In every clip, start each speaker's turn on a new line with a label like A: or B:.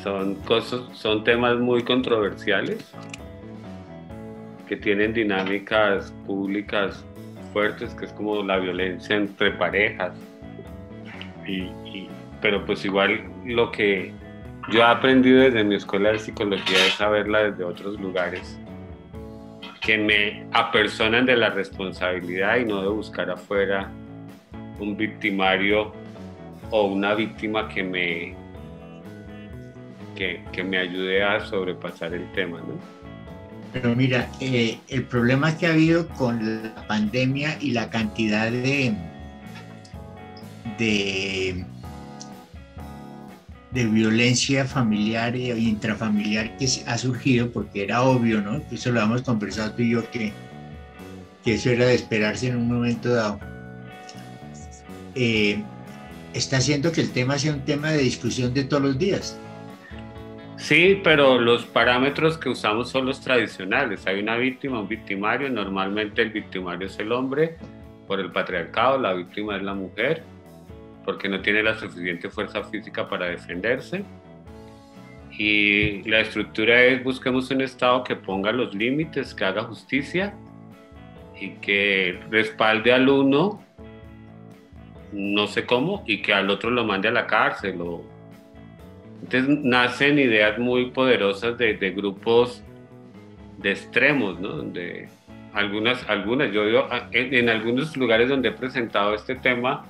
A: son cosas, son temas muy controversiales que tienen dinámicas públicas fuertes, que es como la violencia entre parejas. Pero pues igual lo que yo he aprendido desde mi escuela de psicología es saberla desde otros lugares que me apersonan de la responsabilidad y no de buscar afuera un victimario o una víctima que me ayude a sobrepasar el tema, ¿no?
B: Pero mira, el problema que ha habido con la pandemia y la cantidad de violencia familiar e intrafamiliar que ha surgido, porque era obvio, ¿no? Eso lo hemos conversado tú y yo, que eso era de esperarse en un momento dado. Está haciendo que el tema sea un tema de discusión de todos los días.
A: Sí, pero los parámetros que usamos son los tradicionales. Hay una víctima, un victimario. Normalmente el victimario es el hombre por el patriarcado, la víctima es la mujer porque no tiene la suficiente fuerza física para defenderse. Y la estructura es: busquemos un Estado que ponga los límites, que haga justicia y que respalde al uno, no sé cómo, y que al otro lo mande a la cárcel. Entonces nacen ideas muy poderosas de grupos de extremos, ¿no? Donde algunas, yo digo, en algunos lugares donde he presentado este tema,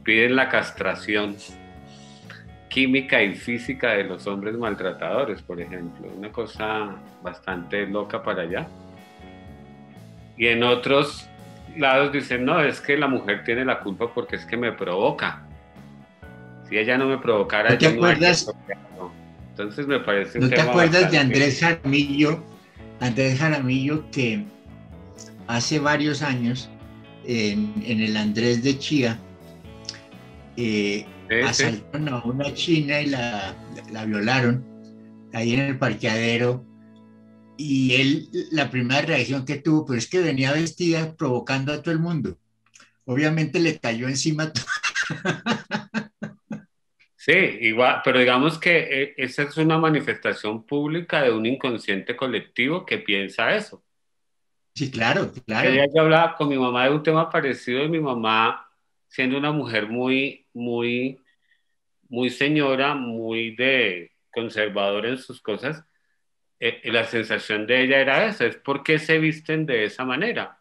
A: piden la castración química y física de los hombres maltratadores, por ejemplo. Una cosa bastante loca para allá. Y en otros lados dicen: no, es que la mujer tiene la culpa porque es que me provoca. Si ella no me provocara,
B: ¿No te acuerdas?
A: Entonces me parece un
B: ¿No
A: tema
B: te acuerdas
A: bastante...
B: de Andrés Jaramillo, que hace varios años en el Andrés de Chía asaltaron a una china y la violaron ahí en el parqueadero? Y él, la primera reacción que tuvo, pero es que venía vestida provocando a todo el mundo. Obviamente le cayó encima.
A: Sí, igual, pero digamos que esa es una manifestación pública de un inconsciente colectivo que piensa eso.
B: Sí, claro,
A: Que
B: claro.
A: día yo hablaba con mi mamá de un tema parecido, y mi mamá, siendo una mujer muy, muy, muy señora, muy de conservadora en sus cosas, la sensación de ella era esa: es ¿por qué se visten de esa manera?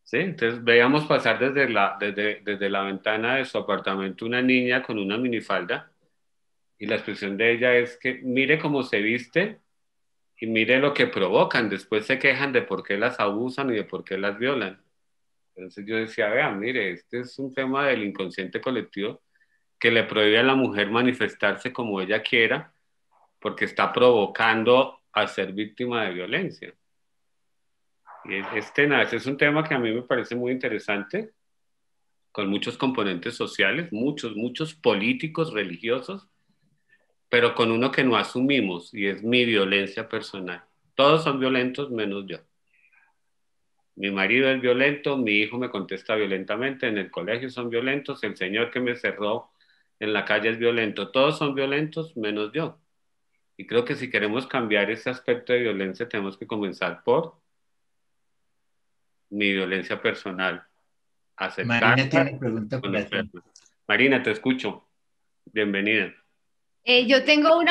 A: ¿Sí? Entonces veíamos pasar desde la ventana de su apartamento una niña con una minifalda, y la expresión de ella es que mire cómo se viste y mire lo que provocan. Después se quejan de por qué las abusan y de por qué las violan. Entonces yo decía: vean, mire, este es un tema del inconsciente colectivo que le prohíbe a la mujer manifestarse como ella quiera porque está provocando a ser víctima de violencia. Y es un tema que a mí me parece muy interesante, con muchos componentes sociales, muchos políticos, religiosos, pero con uno que no asumimos, y es mi violencia personal. Todos son violentos menos yo. Mi marido es violento, mi hijo me contesta violentamente, en el colegio son violentos, el señor que me cerró en la calle es violento. Todos son violentos menos yo. Y creo que si queremos cambiar ese aspecto de violencia, tenemos que comenzar por mi violencia personal,
B: Marina
A: aceptarla
B: tiene una
A: y
B: pregunta para ti.
A: conocerla. Marina, te escucho. Bienvenida.
C: Yo tengo un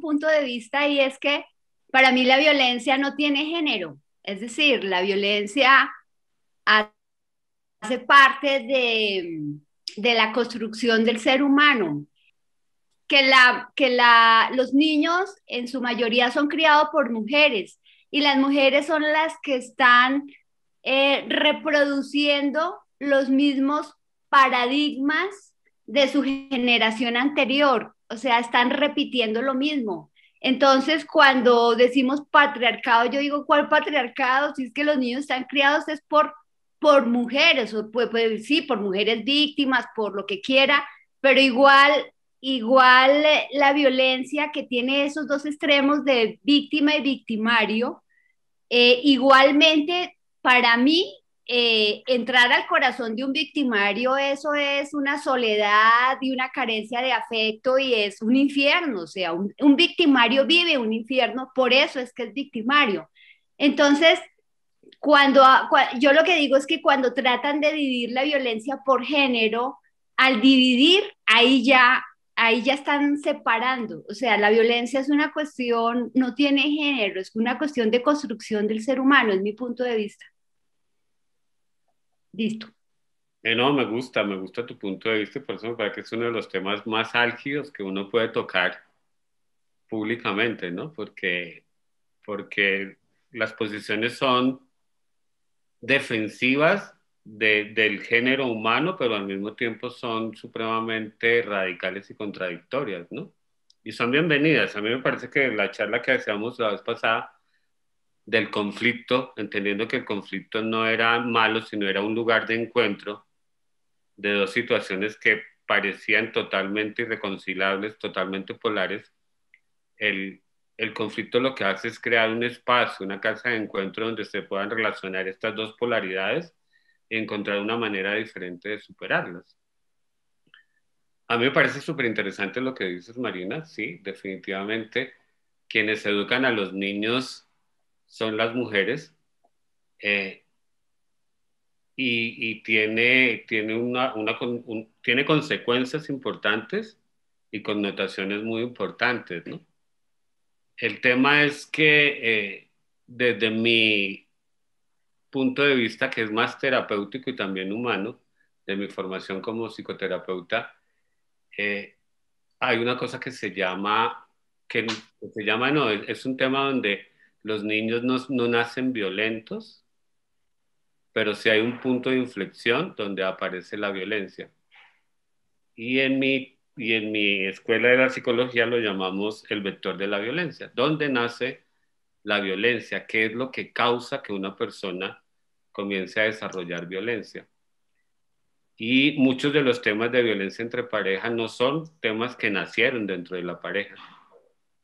C: punto de vista, y es que para mí la violencia no tiene género. Es decir, la violencia hace parte de la construcción del ser humano. Los niños en su mayoría son criados por mujeres, y las mujeres son las que están reproduciendo los mismos paradigmas de su generación anterior, o sea, están repitiendo lo mismo. Entonces, cuando decimos patriarcado, yo digo: ¿cuál patriarcado? Si es que los niños están criados es por mujeres, o sí, por mujeres víctimas, por lo que quiera, pero igual la violencia que tiene esos dos extremos de víctima y victimario, igualmente para mí entrar al corazón de un victimario, eso es una soledad y una carencia de afecto y es un infierno, o sea, un victimario vive un infierno, por eso es que es victimario. Entonces, yo lo que digo es que cuando tratan de dividir la violencia por género, al dividir, ahí ya están separando. O sea, la violencia es una cuestión, no tiene género, es una cuestión de construcción del ser humano, es mi punto de vista. Listo.
A: No, me gusta tu punto de vista, por eso me parece que es uno de los temas más álgidos que uno puede tocar públicamente, ¿no? Porque las posiciones son defensivas del género humano, pero al mismo tiempo son supremamente radicales y contradictorias, ¿no? Y son bienvenidas. A mí me parece que la charla que hacíamos la vez pasada del conflicto, entendiendo que el conflicto no era malo, sino era un lugar de encuentro de dos situaciones que parecían totalmente irreconciliables, totalmente polares. El conflicto lo que hace es crear un espacio, una casa de encuentro donde se puedan relacionar estas dos polaridades y encontrar una manera diferente de superarlas. A mí me parece súper interesante lo que dices, Marina. Sí, definitivamente quienes educan a los niños son las mujeres, eh, y tiene consecuencias importantes y connotaciones muy importantes, ¿no? El tema es que desde mi punto de vista, que es más terapéutico y también humano, de mi formación como psicoterapeuta, eh, hay una cosa no, es un tema donde los niños no nacen violentos, pero sí hay un punto de inflexión donde aparece la violencia. Y en mi escuela de la psicología lo llamamos el vector de la violencia. ¿Dónde nace la violencia? ¿Qué es lo que causa que una persona comience a desarrollar violencia? Y muchos de los temas de violencia entre pareja no son temas que nacieron dentro de la pareja.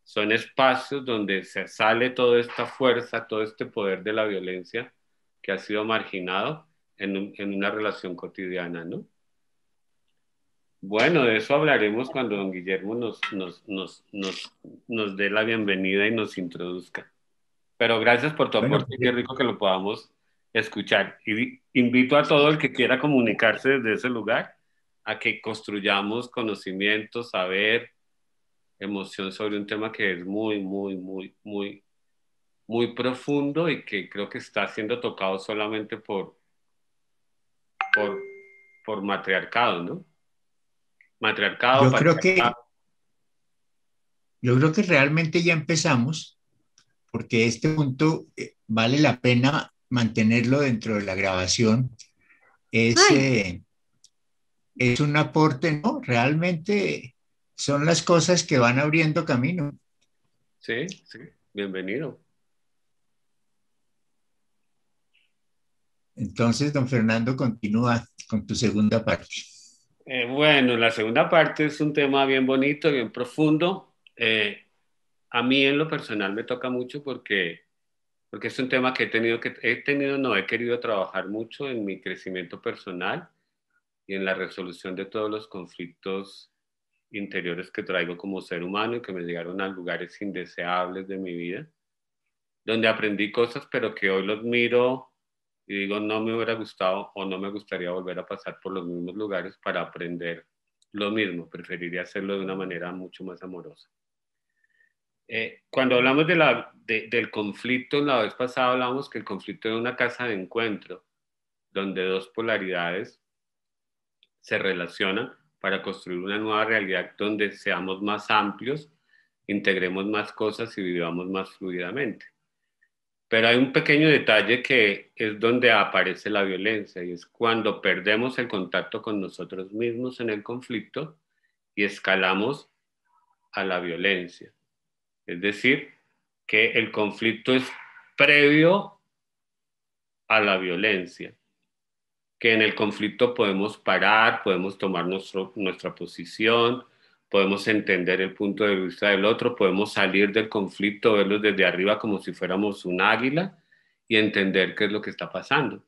A: Son espacios donde se sale toda esta fuerza, todo este poder de la violencia que ha sido marginado en una relación cotidiana, ¿no? Bueno, de eso hablaremos cuando don Guillermo nos dé la bienvenida y nos introduzca. Pero gracias por tu
B: Bueno,
A: aporte, qué rico que lo podamos escuchar. Y invito a todo el que quiera comunicarse desde ese lugar a que construyamos conocimiento, saber, emoción sobre un tema que es muy profundo y que creo que está siendo tocado solamente por, por matriarcado, ¿no? Matriarcado,
B: yo creo que,
A: patriarcado.
B: yo creo que realmente ya empezamos, porque este punto vale la pena mantenerlo dentro de la grabación. Es,
C: Ay,
B: eh, es un aporte, ¿no? Realmente son las cosas que van abriendo camino.
A: Sí, sí, bienvenido.
B: Entonces, don Fernando, continúa con tu segunda parte.
A: Bueno, la segunda parte es un tema bien bonito, bien profundo. A mí en lo personal me toca mucho porque es un tema que he querido trabajar mucho en mi crecimiento personal y en la resolución de todos los conflictos interiores que traigo como ser humano y que me llegaron a lugares indeseables de mi vida, donde aprendí cosas, pero que hoy los miro y digo, no me hubiera gustado o no me gustaría volver a pasar por los mismos lugares para aprender lo mismo. Preferiría hacerlo de una manera mucho más amorosa. Cuando hablamos del conflicto, la vez pasada hablamos que el conflicto era una casa de encuentro, donde dos polaridades se relacionan para construir una nueva realidad donde seamos más amplios, integremos más cosas y vivamos más fluidamente. Pero hay un pequeño detalle que es donde aparece la violencia y es cuando perdemos el contacto con nosotros mismos en el conflicto y escalamos a la violencia. Es decir, que el conflicto es previo a la violencia, que en el conflicto podemos parar, podemos tomar nuestra posición, podemos entender el punto de vista del otro, podemos salir del conflicto, verlo desde arriba como si fuéramos un águila y entender qué es lo que está pasando.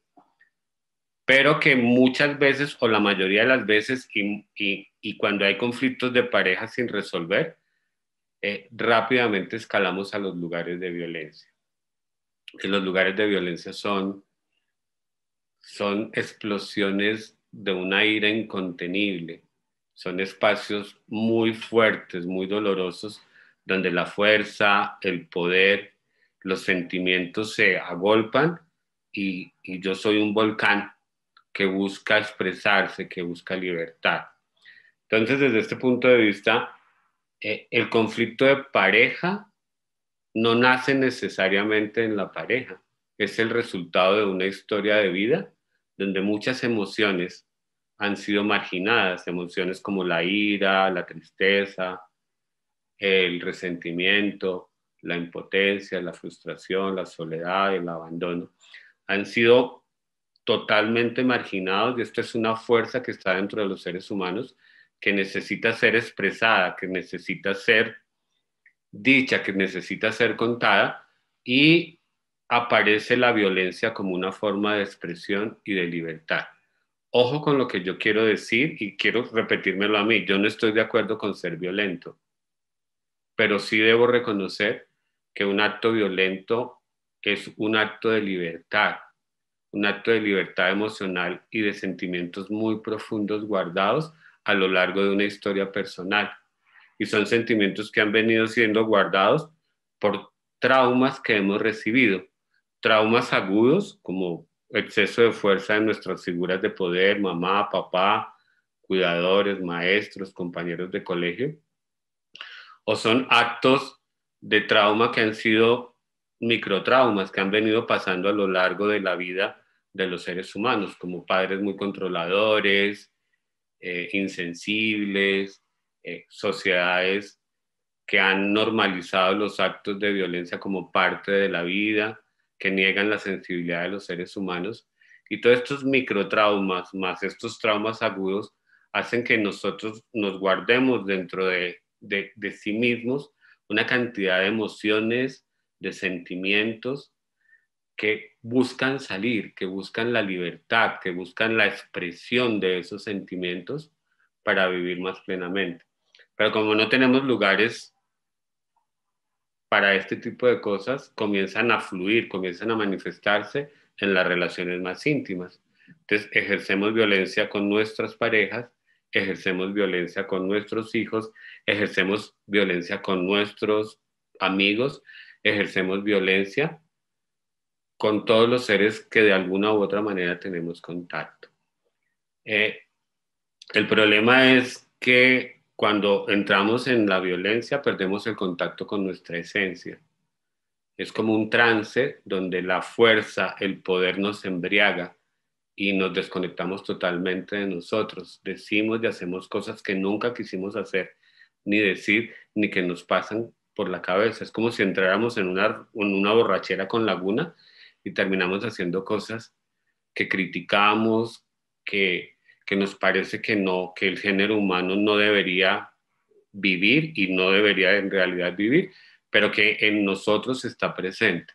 A: pero que muchas veces o la mayoría de las veces y cuando hay conflictos de pareja sin resolver, rápidamente escalamos a los lugares de violencia. Que los lugares de violencia son explosiones de una ira incontenible, son espacios muy fuertes, muy dolorosos, donde la fuerza, el poder, los sentimientos se agolpan y yo soy un volcán que busca expresarse, que busca libertad. Entonces, desde este punto de vista, el conflicto de pareja no nace necesariamente en la pareja, es el resultado de una historia de vida donde muchas emociones han sido marginadas, emociones como la ira, la tristeza, el resentimiento, la impotencia, la frustración, la soledad, el abandono, han sido totalmente marginados y esto es una fuerza que está dentro de los seres humanos que necesita ser expresada, que necesita ser dicha, que necesita ser contada y aparece la violencia como una forma de expresión y de libertad. Ojo con lo que yo quiero decir y quiero repetírmelo a mí. Yo no estoy de acuerdo con ser violento, pero sí debo reconocer que un acto violento es un acto de libertad, un acto de libertad emocional y de sentimientos muy profundos guardados a lo largo de una historia personal. Y son sentimientos que han venido siendo guardados por traumas que hemos recibido, traumas agudos como exceso de fuerza en nuestras figuras de poder, mamá, papá, cuidadores, maestros, compañeros de colegio, o son actos de trauma que han sido microtraumas que han venido pasando a lo largo de la vida de los seres humanos, como padres muy controladores, insensibles, sociedades que han normalizado los actos de violencia como parte de la vida, que niegan la sensibilidad de los seres humanos. Y todos estos microtraumas, más estos traumas agudos, hacen que nosotros nos guardemos dentro de sí mismos una cantidad de emociones, de sentimientos que buscan salir, que buscan la libertad, que buscan la expresión de esos sentimientos para vivir más plenamente. Pero como no tenemos lugares para este tipo de cosas, comienzan a fluir, comienzan a manifestarse en las relaciones más íntimas. Entonces, ejercemos violencia con nuestras parejas, ejercemos violencia con nuestros hijos, ejercemos violencia con nuestros amigos, ejercemos violencia con todos los seres que de alguna u otra manera tenemos contacto. El problema es que cuando entramos en la violencia perdemos el contacto con nuestra esencia. Es como un trance donde la fuerza, el poder nos embriaga y nos desconectamos totalmente de nosotros. Decimos y hacemos cosas que nunca quisimos hacer, ni decir, ni que nos pasan por la cabeza. Es como si entráramos en una borrachera con laguna y terminamos haciendo cosas que criticamos, que nos parece que no, que el género humano no debería vivir y no debería en realidad vivir, pero que en nosotros está presente.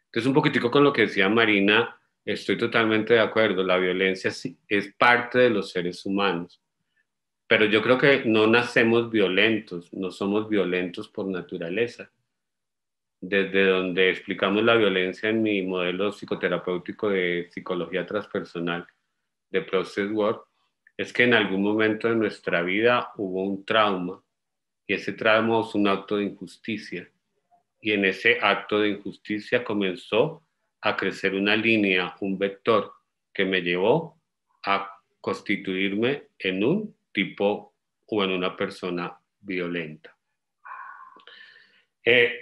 A: Entonces, un poquitico con lo que decía Marina, estoy totalmente de acuerdo. La violencia sí, es parte de los seres humanos, pero yo creo que no nacemos violentos, no somos violentos por naturaleza. Desde donde explicamos la violencia en mi modelo psicoterapéutico de psicología transpersonal, de Process Work, es que en algún momento de nuestra vida hubo un trauma y ese trauma es un acto de injusticia. Y en ese acto de injusticia comenzó a crecer una línea, un vector que me llevó a constituirme en un tipo o en una persona violenta.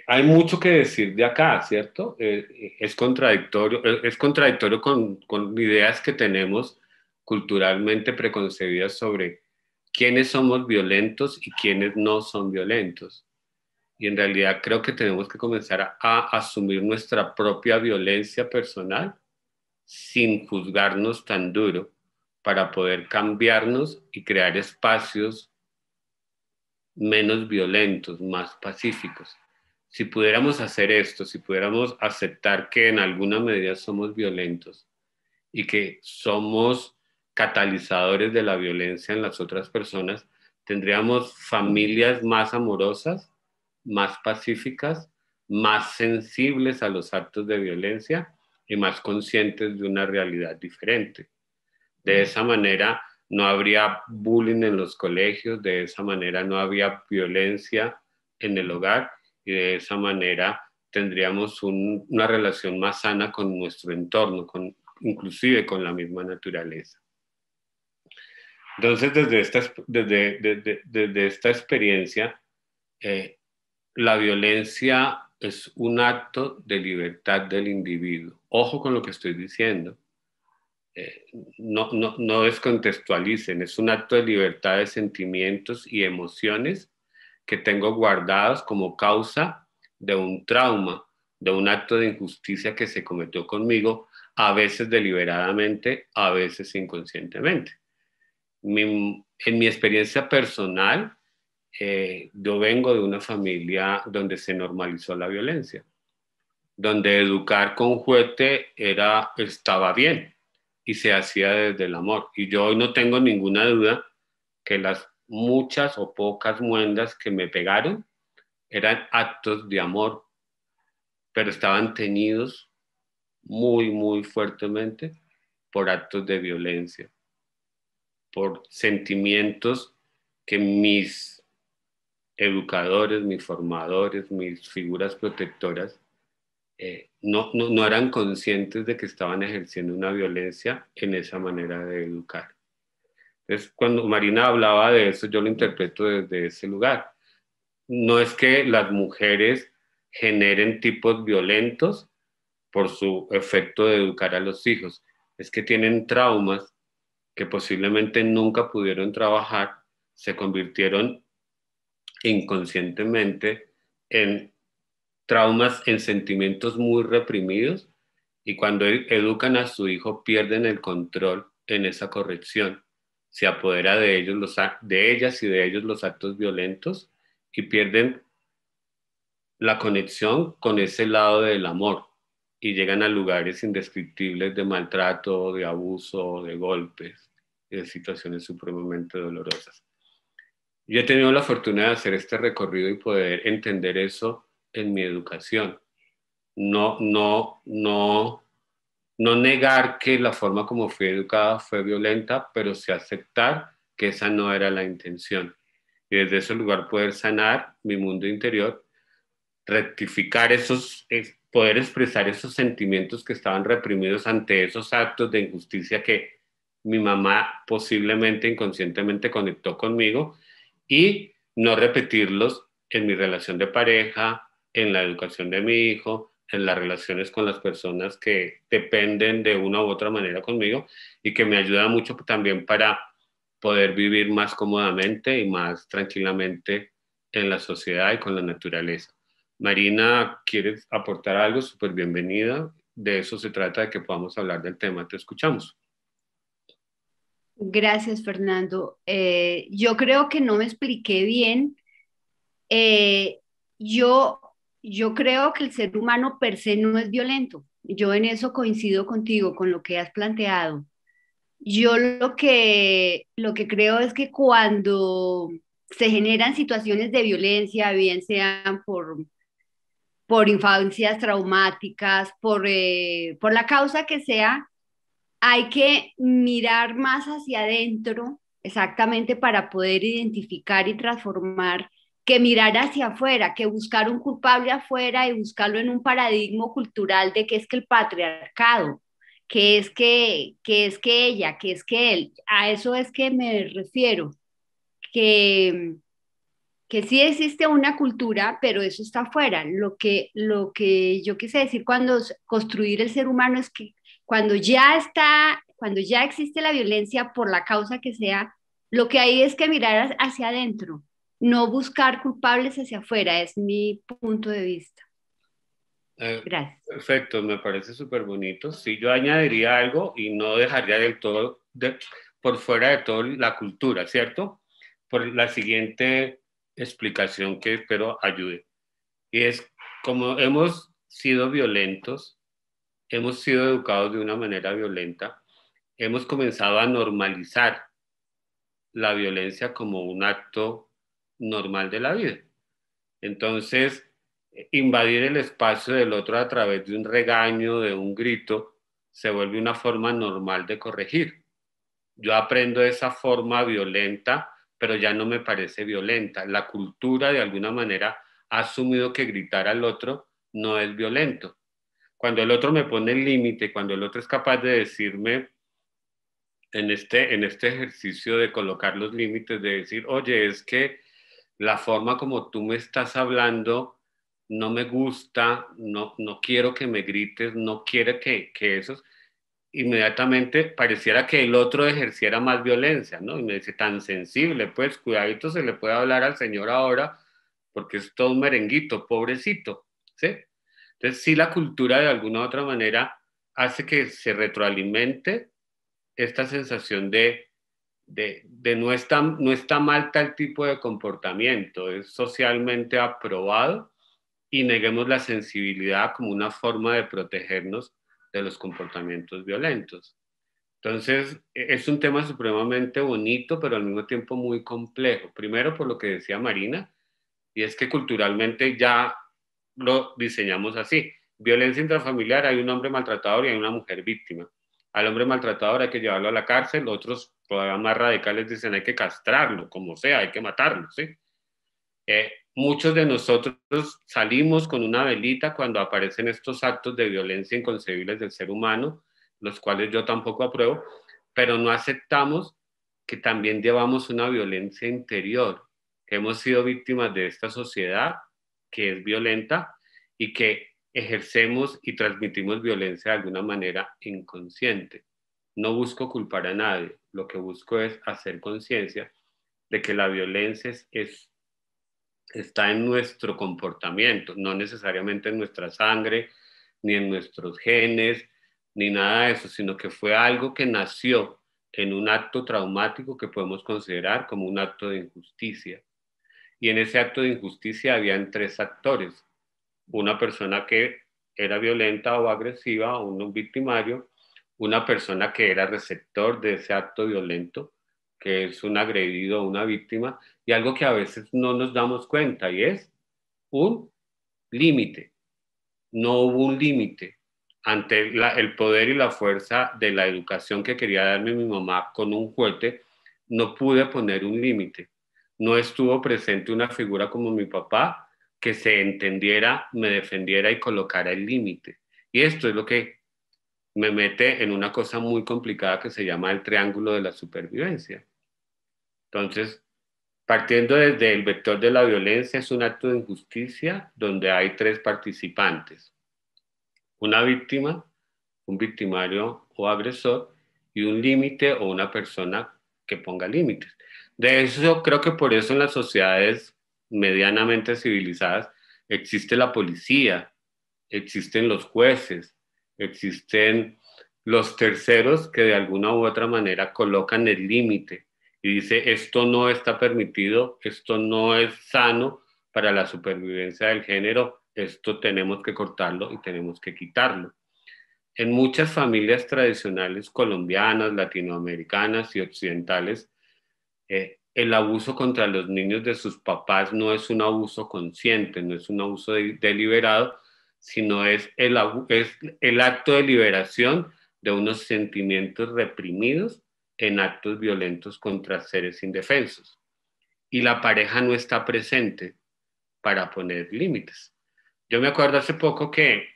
A: Hay mucho que decir de acá, ¿cierto? Es contradictorio con ideas que tenemos culturalmente preconcebidas sobre quiénes somos violentos y quiénes no son violentos. Y en realidad creo que tenemos que comenzar a asumir nuestra propia violencia personal sin juzgarnos tan duro para poder cambiarnos y crear espacios menos violentos, más pacíficos. Si pudiéramos hacer esto, si pudiéramos aceptar que en alguna medida somos violentos y que somos catalizadores de la violencia en las otras personas, tendríamos familias más amorosas, más pacíficas, más sensibles a los actos de violencia y más conscientes de una realidad diferente. De esa manera no habría bullying en los colegios, de esa manera no habría violencia en el hogar y de esa manera tendríamos una relación más sana con nuestro entorno, inclusive con la misma naturaleza. Entonces, desde esta experiencia, la violencia es un acto de libertad del individuo. Ojo con lo que estoy diciendo. No descontextualicen, es un acto de libertad de sentimientos y emociones que tengo guardados como causa de un trauma, de un acto de injusticia que se cometió conmigo, a veces deliberadamente, a veces inconscientemente. En mi experiencia personal, yo vengo de una familia donde se normalizó la violencia, donde educar con juguete estaba bien y se hacía desde el amor. Y yo hoy no tengo ninguna duda que las muchas o pocas muendas que me pegaron eran actos de amor, pero estaban teñidos muy, muy fuertemente por actos de violencia, por sentimientos que mis educadores, mis formadores, mis figuras protectoras no eran conscientes de que estaban ejerciendo una violencia en esa manera de educar. Entonces, cuando Marina hablaba de eso, yo lo interpreto desde ese lugar. No es que las mujeres generen tipos violentos por su efecto de educar a los hijos, es que tienen traumas que posiblemente nunca pudieron trabajar, se convirtieron inconscientemente en traumas, en sentimientos muy reprimidos, y cuando educan a su hijo pierden el control en esa corrección. Se apodera de ellos de ellas y de ellos los actos violentos y pierden la conexión con ese lado del amor y llegan a lugares indescriptibles de maltrato, de abuso, de golpes y de situaciones supremamente dolorosas. Yo he tenido la fortuna de hacer este recorrido y poder entender eso en mi educación. No negar que la forma como fui educada fue violenta, pero sí aceptar que esa no era la intención. Y desde ese lugar poder sanar mi mundo interior, rectificar poder expresar esos sentimientos que estaban reprimidos ante esos actos de injusticia que mi mamá posiblemente inconscientemente conectó conmigo, y no repetirlos en mi relación de pareja, en la educación de mi hijo, en las relaciones con las personas que dependen de una u otra manera conmigo y que me ayuda mucho también para poder vivir más cómodamente y más tranquilamente en la sociedad y con la naturaleza. Marina, ¿quieres aportar algo? Súper bienvenida. De eso se trata, de que podamos hablar del tema. Te escuchamos.
C: Gracias, Fernando. Yo creo que no me expliqué bien. Eh, yo, yo creo que el ser humano per se no es violento. Yo en eso coincido contigo, con lo que has planteado. Yo lo que creo es que cuando se generan situaciones de violencia, bien sean por infancias traumáticas, por la causa que sea, hay que mirar más hacia adentro, exactamente para poder identificar y transformar, que mirar hacia afuera, que buscar un culpable afuera y buscarlo en un paradigma cultural de que es que el patriarcado, que es que ella, que es que él. A eso es que me refiero, que que sí existe una cultura, pero eso está afuera. Lo que yo quise decir cuando construir el ser humano es que cuando ya existe la violencia por la causa que sea, lo que hay es que mirar hacia adentro, no buscar culpables hacia afuera, es mi punto de vista. Gracias.
A: Perfecto, me parece súper bonito. Sí, yo añadiría algo y no dejaría del todo por fuera de todo la cultura, ¿cierto? Por la siguiente explicación que espero ayude. Y es, como hemos sido violentos, hemos sido educados de una manera violenta, hemos comenzado a normalizar la violencia como un acto normal de la vida. Entonces, invadir el espacio del otro a través de un regaño, de un grito, se vuelve una forma normal de corregir. Yo aprendo esa forma violenta, pero ya no me parece violenta. La cultura, de alguna manera, ha asumido que gritar al otro no es violento. Cuando el otro me pone el límite, cuando el otro es capaz de decirme en este ejercicio de colocar los límites, de decir, oye, es que la forma como tú me estás hablando no me gusta, no quiero que me grites, no quiero que eso, inmediatamente pareciera que el otro ejerciera más violencia, ¿no? Y me dice, tan sensible, pues cuidadito se le puede hablar al señor ahora, porque es todo un merenguito, pobrecito, ¿sí? Entonces, sí, la cultura de alguna u otra manera hace que se retroalimente esta sensación de no está mal tal tipo de comportamiento, es socialmente aprobado y neguemos la sensibilidad como una forma de protegernos de los comportamientos violentos. Entonces, es un tema supremamente bonito, pero al mismo tiempo muy complejo. Primero, por lo que decía Marina, y es que culturalmente ya lo diseñamos así. Violencia intrafamiliar, hay un hombre maltratador y hay una mujer víctima. Al hombre maltratador hay que llevarlo a la cárcel, otros todavía más radicales dicen hay que castrarlo, como sea, hay que matarlo, ¿sí? Muchos de nosotros salimos con una velita cuando aparecen estos actos de violencia inconcebibles del ser humano, los cuales yo tampoco apruebo, pero no aceptamos que también llevamos una violencia interior, que hemos sido víctimas de esta sociedad que es violenta y que ejercemos y transmitimos violencia de alguna manera inconsciente. No busco culpar a nadie, lo que busco es hacer conciencia de que la violencia está en nuestro comportamiento, no necesariamente en nuestra sangre, ni en nuestros genes, ni nada de eso, sino que fue algo que nació en un acto traumático que podemos considerar como un acto de injusticia. Y en ese acto de injusticia habían tres actores: una persona que era violenta o agresiva, un victimario, una persona que era receptor de ese acto violento, que es un agredido o una víctima, y algo que a veces no nos damos cuenta, y es un límite. No hubo un límite ante el poder y la fuerza de la educación que quería darme mi mamá con un juguete. No pude poner un límite. No estuvo presente una figura como mi papá que se entendiera, me defendiera y colocara el límite. Y esto es lo que me mete en una cosa muy complicada que se llama el triángulo de la supervivencia. Entonces, partiendo desde el vector de la violencia, es un acto de injusticia donde hay tres participantes: una víctima, un victimario o agresor, y un límite o una persona que ponga límites. De eso creo que por eso en las sociedades medianamente civilizadas existe la policía, existen los jueces, existen los terceros que de alguna u otra manera colocan el límite y dice esto no está permitido, esto no es sano para la supervivencia del género, esto tenemos que cortarlo y tenemos que quitarlo. En muchas familias tradicionales colombianas, latinoamericanas y occidentales, el abuso contra los niños de sus papás no es un abuso consciente, no es un abuso deliberado, sino es el acto de liberación de unos sentimientos reprimidos en actos violentos contra seres indefensos. Y la pareja no está presente para poner límites. Yo me acuerdo hace poco que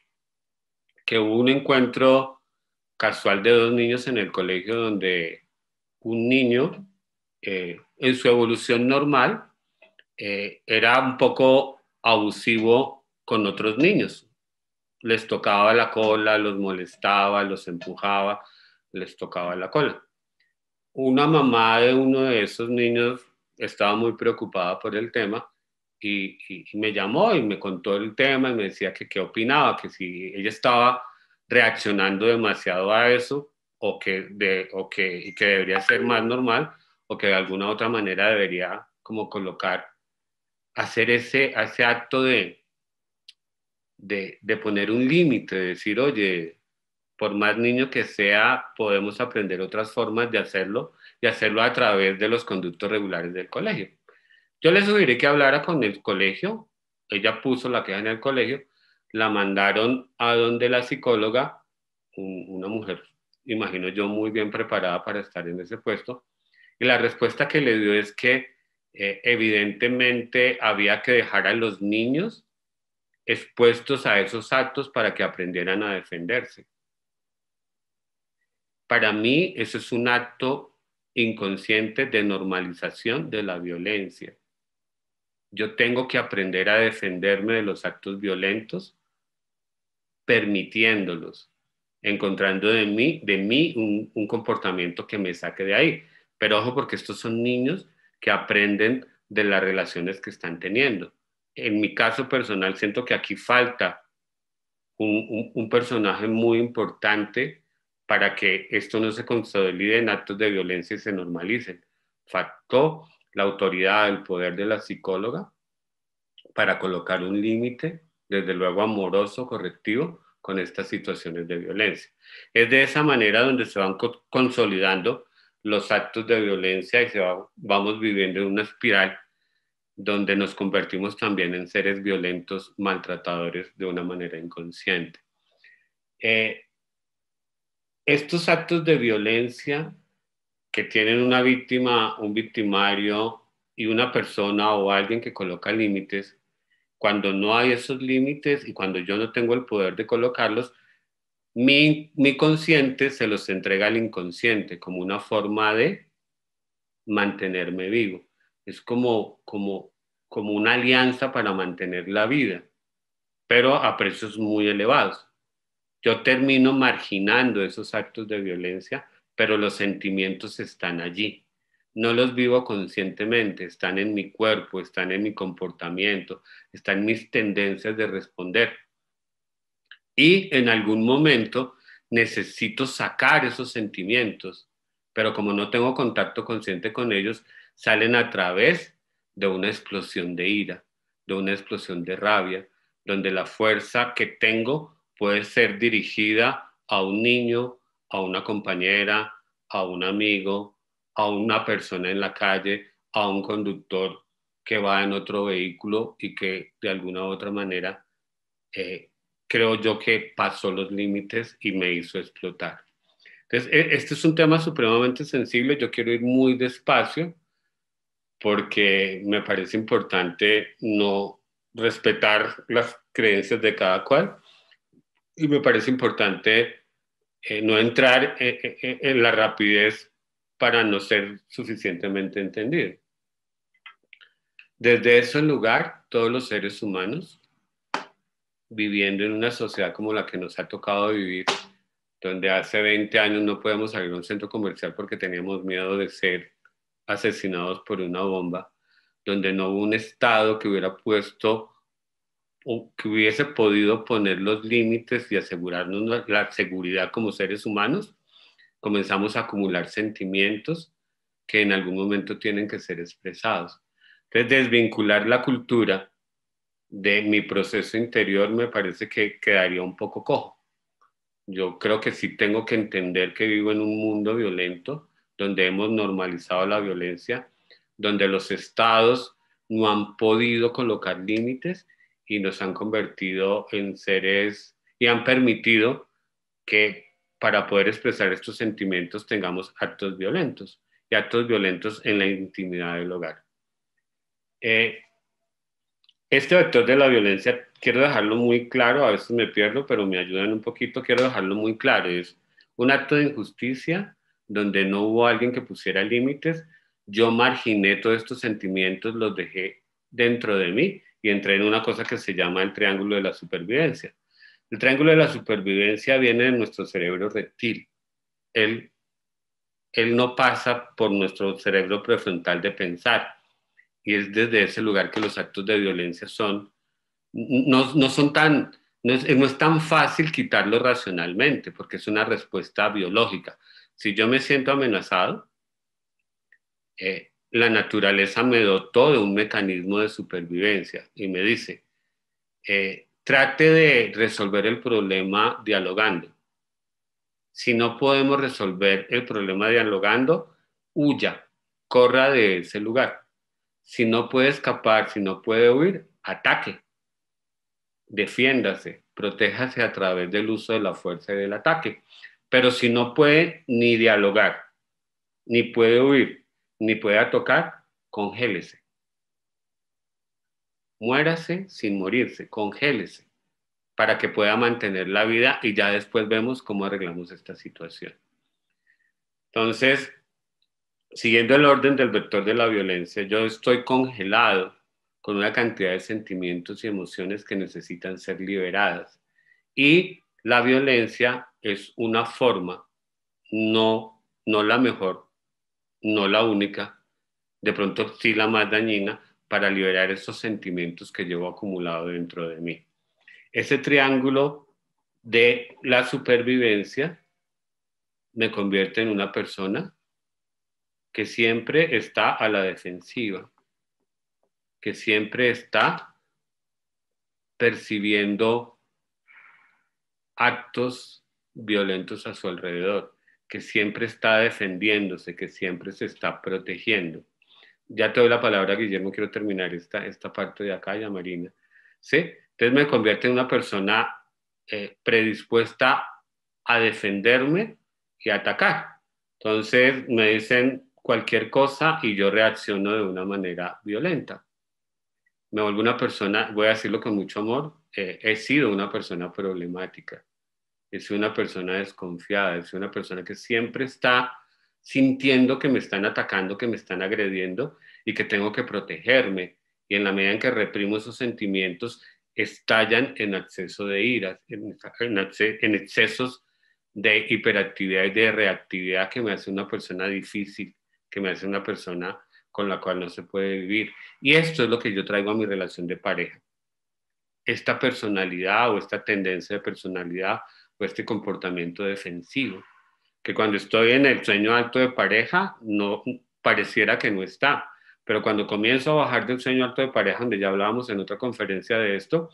A: hubo un encuentro casual de dos niños en el colegio donde un niño, en su evolución normal, era un poco abusivo con otros niños. Les tocaba la cola, los molestaba, los empujaba, les tocaba la cola. Una mamá de uno de esos niños estaba muy preocupada por el tema y me llamó y me contó el tema y me decía que qué opinaba, que si ella estaba reaccionando demasiado a eso y que debería ser más normal o que de alguna otra manera debería como colocar, hacer ese acto de poner un límite, de decir, oye, por más niño que sea, podemos aprender otras formas de hacerlo y hacerlo a través de los conductos regulares del colegio. Yo le sugerí que hablara con el colegio, ella puso la queja en el colegio, la mandaron a donde la psicóloga, una mujer, imagino yo, muy bien preparada para estar en ese puesto, y la respuesta que le dio es que evidentemente había que dejar a los niños expuestos a esos actos para que aprendieran a defenderse. Para mí, eso es un acto inconsciente de normalización de la violencia. Yo tengo que aprender a defenderme de los actos violentos, permitiéndolos, encontrando de mí un comportamiento que me saque de ahí. Pero ojo, porque estos son niños que aprenden de las relaciones que están teniendo. En mi caso personal, siento que aquí falta un personaje muy importante para que esto no se consolide en actos de violencia y se normalicen. Faltó la autoridad, el poder de la psicóloga para colocar un límite, desde luego amoroso, correctivo, con estas situaciones de violencia. Es de esa manera donde se van consolidando los actos de violencia y vamos viviendo en una espiral donde nos convertimos también en seres violentos, maltratadores de una manera inconsciente. Estos actos de violencia que tienen una víctima, un victimario y una persona o alguien que coloca límites, cuando no hay esos límites y cuando yo no tengo el poder de colocarlos, mi consciente se los entrega al inconsciente como una forma de mantenerme vivo. Es como una alianza para mantener la vida, pero a precios muy elevados. Yo termino marginando esos actos de violencia, pero los sentimientos están allí. No los vivo conscientemente, están en mi cuerpo, están en mi comportamiento, están en mis tendencias de responder. Y en algún momento necesito sacar esos sentimientos, pero como no tengo contacto consciente con ellos, salen a través de una explosión de ira, de una explosión de rabia, donde la fuerza que tengo puede ser dirigida a un niño, a una compañera, a un amigo, a una persona en la calle, a un conductor que va en otro vehículo y que de alguna u otra manera creo yo que pasó los límites y me hizo explotar. Entonces, este es un tema supremamente sensible. Yo quiero ir muy despacio porque me parece importante no respetar las creencias de cada cual y me parece importante no entrar en la rapidez para no ser suficientemente entendido. Desde ese lugar, todos los seres humanos, viviendo en una sociedad como la que nos ha tocado vivir, donde hace 20 años no podemos salir a un centro comercial porque teníamos miedo de ser asesinados por una bomba, donde no hubo un Estado que hubiera puesto o que hubiese podido poner los límites y asegurarnos la seguridad como seres humanos, comenzamos a acumular sentimientos que en algún momento tienen que ser expresados. Entonces, desvincular la cultura de mi proceso interior me parece que quedaría un poco cojo. Yo creo que sí tengo que entender que vivo en un mundo violento, donde hemos normalizado la violencia, donde los estados no han podido colocar límites y nos han convertido en seres y han permitido que para poder expresar estos sentimientos tengamos actos violentos y actos violentos en la intimidad del hogar. Este vector de la violencia, quiero dejarlo muy claro, a veces me pierdo, pero me ayudan un poquito, quiero dejarlo muy claro, es un acto de injusticia donde no hubo alguien que pusiera límites, yo marginé todos estos sentimientos, los dejé dentro de mí y entré en una cosa que se llama el triángulo de la supervivencia. El triángulo de la supervivencia viene de nuestro cerebro reptil. Él no pasa por nuestro cerebro prefrontal de pensar. Y es desde ese lugar que los actos de violencia no es tan fácil quitarlo racionalmente, porque es una respuesta biológica. Si yo me siento amenazado, la naturaleza me dotó de un mecanismo de supervivencia y me dice, trate de resolver el problema dialogando. Si no podemos resolver el problema dialogando, huya, corra de ese lugar. Si no puede escapar, si no puede huir, ataque, defiéndase, protéjase a través del uso de la fuerza y del ataque. Pero si no puede ni dialogar, ni puede huir, ni puede atacar, congélese. Muérase sin morirse, congélese, para que pueda mantener la vida y ya después vemos cómo arreglamos esta situación. Entonces, siguiendo el orden del vector de la violencia, yo estoy congelado con una cantidad de sentimientos y emociones que necesitan ser liberadas. Y la violencia es una forma, no la mejor, no la única, de pronto sí la más dañina, para liberar esos sentimientos que llevo acumulado dentro de mí. Ese triángulo de la supervivencia me convierte en una persona que siempre está a la defensiva, que siempre está percibiendo actos violentos a su alrededor, que siempre está defendiéndose, que siempre se está protegiendo. Ya te doy la palabra, Guillermo, quiero terminar esta parte de acá, ya Marina. ¿Sí? Entonces me convierte en una persona predispuesta a defenderme y a atacar. Entonces me dicen cualquier cosa y yo reacciono de una manera violenta. Me vuelvo una persona, voy a decirlo con mucho amor, he sido una persona problemática, he sido una persona desconfiada, he sido una persona que siempre está sintiendo que me están atacando, que me están agrediendo y que tengo que protegerme. Y en la medida en que reprimo esos sentimientos, estallan en exceso de ira, en excesos de hiperactividad y de reactividad que me hace una persona difícil, que me hace una persona con la cual no se puede vivir. Y esto es lo que yo traigo a mi relación de pareja. Esta personalidad o esta tendencia de personalidad o este comportamiento defensivo, que cuando estoy en el sueño alto de pareja, no pareciera que no está. Pero cuando comienzo a bajar del sueño alto de pareja, donde ya hablábamos en otra conferencia de esto,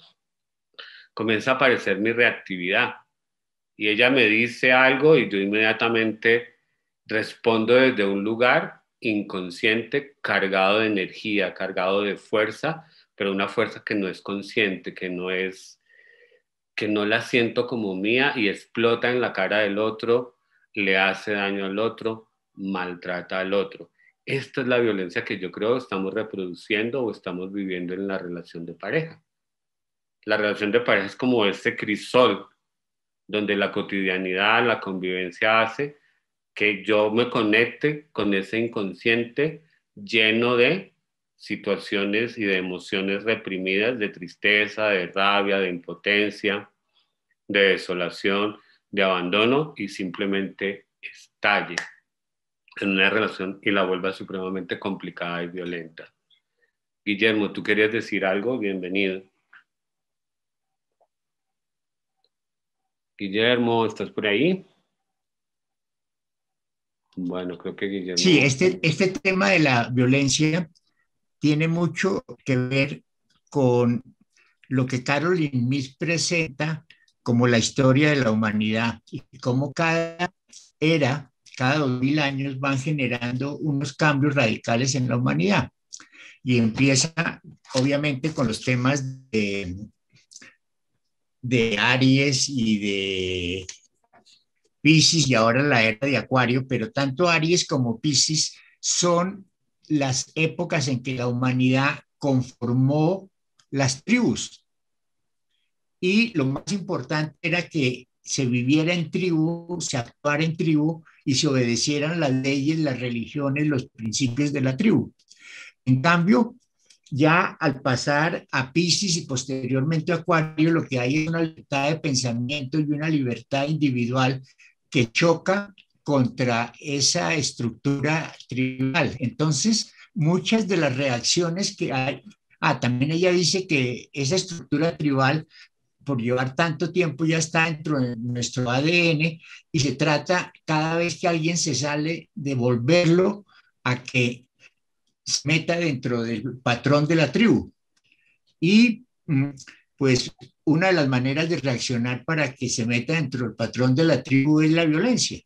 A: comienza a aparecer mi reactividad. Y ella me dice algo y yo inmediatamente respondo desde un lugar inconsciente, cargado de energía, cargado de fuerza, pero una fuerza que no es consciente, que no la siento como mía y explota en la cara del otro, le hace daño al otro, maltrata al otro. Esta es la violencia que yo creo estamos reproduciendo o estamos viviendo en la relación de pareja. La relación de pareja es como este crisol donde la cotidianidad, la convivencia hace que yo me conecte con ese inconsciente lleno de situaciones y de emociones reprimidas, de tristeza, de rabia, de impotencia, de desolación, de abandono, y simplemente estalle en una relación y la vuelva supremamente complicada y violenta. Guillermo, ¿tú querías decir algo? Bienvenido. Guillermo, ¿estás por ahí? Bueno, creo que Guillermo...
B: Sí, este tema de la violencia tiene mucho que ver con lo que Caroline Myss presenta como la historia de la humanidad y cómo cada era, cada 2000 años van generando unos cambios radicales en la humanidad. Y empieza, obviamente, con los temas de Aries y de Piscis y ahora la era de Acuario, pero tanto Aries como Piscis son las épocas en que la humanidad conformó las tribus. Y lo más importante era que se viviera en tribu, se actuara en tribu y se obedecieran las leyes, las religiones, los principios de la tribu. En cambio, ya al pasar a Piscis y posteriormente a Acuario, lo que hay es una libertad de pensamiento y una libertad individual que choca contra esa estructura tribal. Entonces, muchas de las reacciones que hay, también ella dice que esa estructura tribal, por llevar tanto tiempo, ya está dentro de nuestro ADN y se trata cada vez que alguien se sale de volverlo a que se meta dentro del patrón de la tribu. Y pues una de las maneras de reaccionar para que se meta dentro del patrón de la tribu es la violencia.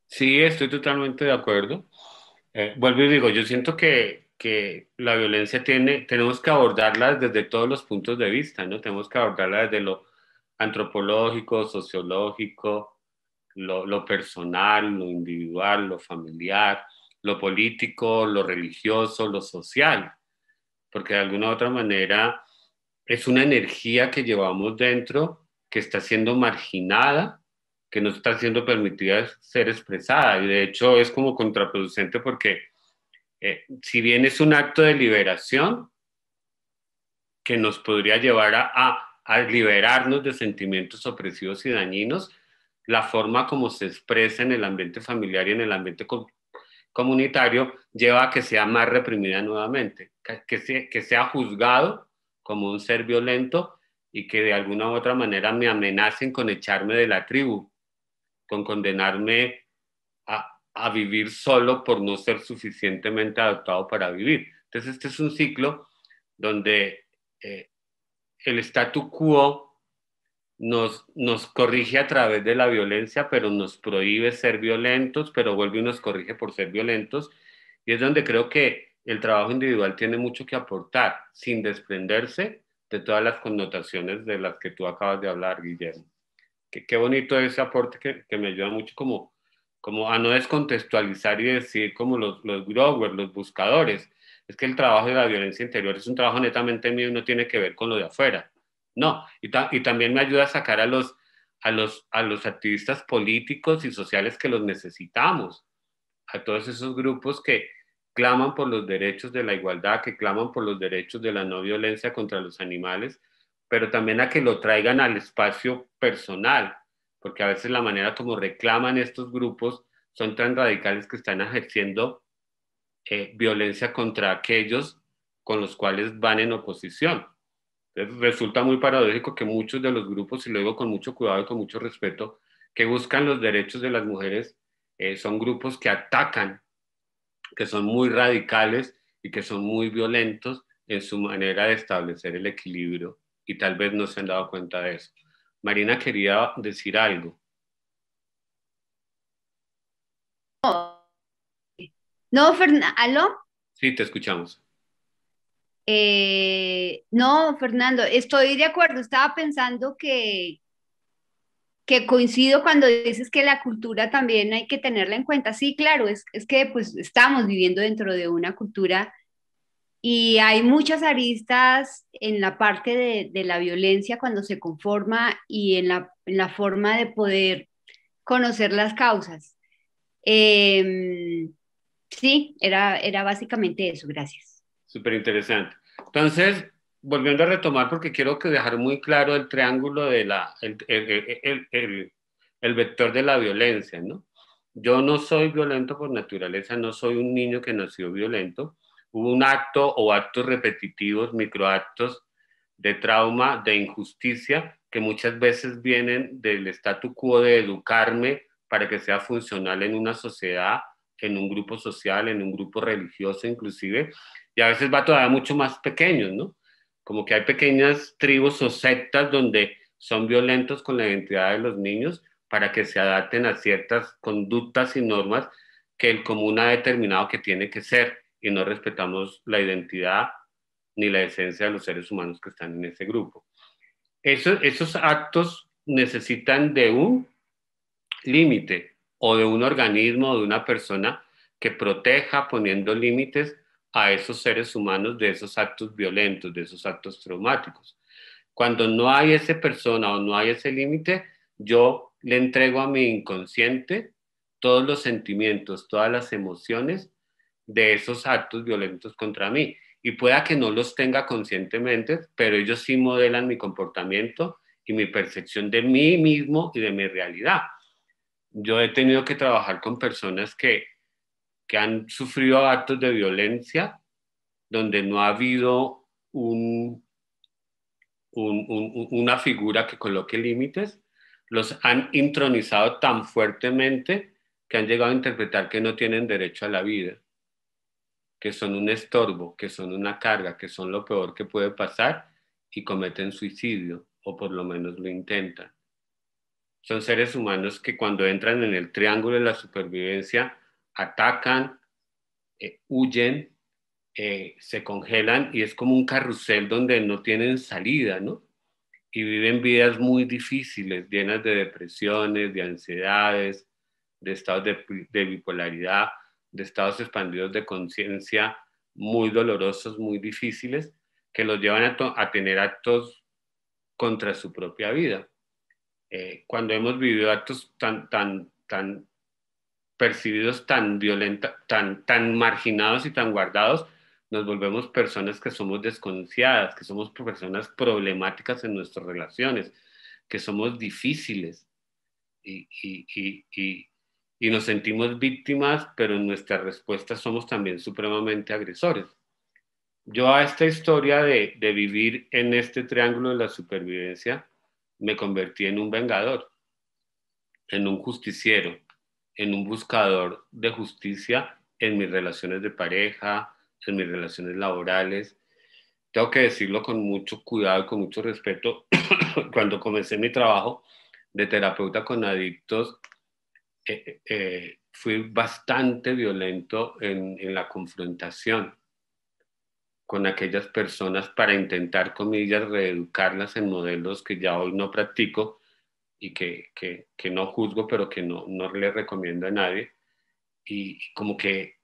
A: Sí, estoy totalmente de acuerdo. Vuelvo y digo, yo siento que la violencia tenemos que abordarla desde todos los puntos de vista, ¿no? Tenemos que abordarla desde lo antropológico, sociológico, lo personal, lo individual, lo familiar, lo político, lo religioso, lo social, porque de alguna u otra manera es una energía que llevamos dentro que está siendo marginada, que no está siendo permitida ser expresada, y de hecho es como contraproducente porque si bien es un acto de liberación que nos podría llevar a liberarnos de sentimientos opresivos y dañinos, la forma como se expresa en el ambiente familiar y en el ambiente comunitario lleva a que sea más reprimida nuevamente, que sea juzgado como un ser violento y que de alguna u otra manera me amenacen con echarme de la tribu, con condenarme a vivir solo por no ser suficientemente adaptado para vivir. Entonces este es un ciclo donde eh, el statu quo nos corrige a través de la violencia, pero nos prohíbe ser violentos, pero vuelve y nos corrige por ser violentos. Y es donde creo que el trabajo individual tiene mucho que aportar, sin desprenderse de todas las connotaciones de las que tú acabas de hablar, Guillermo. Qué bonito ese aporte que me ayuda mucho como a no descontextualizar y decir como los growers, los buscadores. Es que el trabajo de la violencia interior es un trabajo netamente mío y no tiene que ver con lo de afuera. No, y también me ayuda a sacar a los activistas políticos y sociales que los necesitamos, a todos esos grupos que claman por los derechos de la igualdad, que claman por los derechos de la no violencia contra los animales, pero también a que lo traigan al espacio personal, porque a veces la manera como reclaman estos grupos son tan radicales que están ejerciendo violencia contra aquellos con los cuales van en oposición. Entonces, resulta muy paradójico que muchos de los grupos, y lo digo con mucho cuidado y con mucho respeto, que buscan los derechos de las mujeres, son grupos que atacan, que son muy radicales y que son muy violentos en su manera de establecer el equilibrio y tal vez no se han dado cuenta de eso. Marina quería decir algo.
C: No, ¿aló?
A: Sí, te escuchamos.
C: No, Fernando, estoy de acuerdo. Estaba pensando que coincido cuando dices que la cultura también hay que tenerla en cuenta. Sí, claro, es que pues estamos viviendo dentro de una cultura y hay muchas aristas en la parte de la violencia cuando se conforma y en la forma de poder conocer las causas. Sí, era básicamente eso, gracias.
A: Súper interesante. Entonces, volviendo a retomar, porque quiero que dejar muy claro el triángulo de el vector de la violencia, ¿no? Yo no soy violento por naturaleza, no soy un niño que nació violento. Hubo un acto o actos repetitivos, microactos de trauma, de injusticia, que muchas veces vienen del statu quo de educarme para que sea funcional en una sociedad, en un grupo social, en un grupo religioso inclusive, y a veces va todavía mucho más pequeños, ¿no? Como que hay pequeñas tribus o sectas donde son violentos con la identidad de los niños para que se adapten a ciertas conductas y normas que el común ha determinado que tiene que ser y no respetamos la identidad ni la esencia de los seres humanos que están en ese grupo. Esos actos necesitan de un límite o de un organismo o de una persona que proteja poniendo límites a esos seres humanos de esos actos violentos, de esos actos traumáticos. Cuando no hay esa persona o no hay ese límite, yo le entrego a mi inconsciente todos los sentimientos, todas las emociones de esos actos violentos contra mí. Y pueda que no los tenga conscientemente, pero ellos sí modelan mi comportamiento y mi percepción de mí mismo y de mi realidad. Yo he tenido que trabajar con personas que han sufrido actos de violencia donde no ha habido una figura que coloque límites, los han intronizado tan fuertemente que han llegado a interpretar que no tienen derecho a la vida, que son un estorbo, que son una carga, que son lo peor que puede pasar y cometen suicidio, o por lo menos lo intentan. Son seres humanos que cuando entran en el triángulo de la supervivencia, atacan, huyen, se congelan y es como un carrusel donde no tienen salida, ¿no? Y viven vidas muy difíciles, llenas de depresiones, de ansiedades, de estados de bipolaridad, de estados expandidos de conciencia muy dolorosos, muy difíciles, que los llevan a tener actos contra su propia vida. Cuando hemos vivido actos tan percibidos, tan violentos, tan marginados y tan guardados, nos volvemos personas que somos desconfiadas, que somos personas problemáticas en nuestras relaciones, que somos difíciles y, y, y, y, y nos sentimos víctimas, pero en nuestras respuestas somos también supremamente agresores. Yo a esta historia de vivir en este triángulo de la supervivencia me convertí en un vengador, en un justiciero, en un buscador de justicia en mis relaciones de pareja, en mis relaciones laborales. Tengo que decirlo con mucho cuidado y con mucho respeto. Cuando comencé mi trabajo de terapeuta con adictos, fui bastante violento en la confrontación con aquellas personas para intentar, comillas, reeducarlas en modelos que ya hoy no practico y que no juzgo, pero que no le recomiendo a nadie. Y como que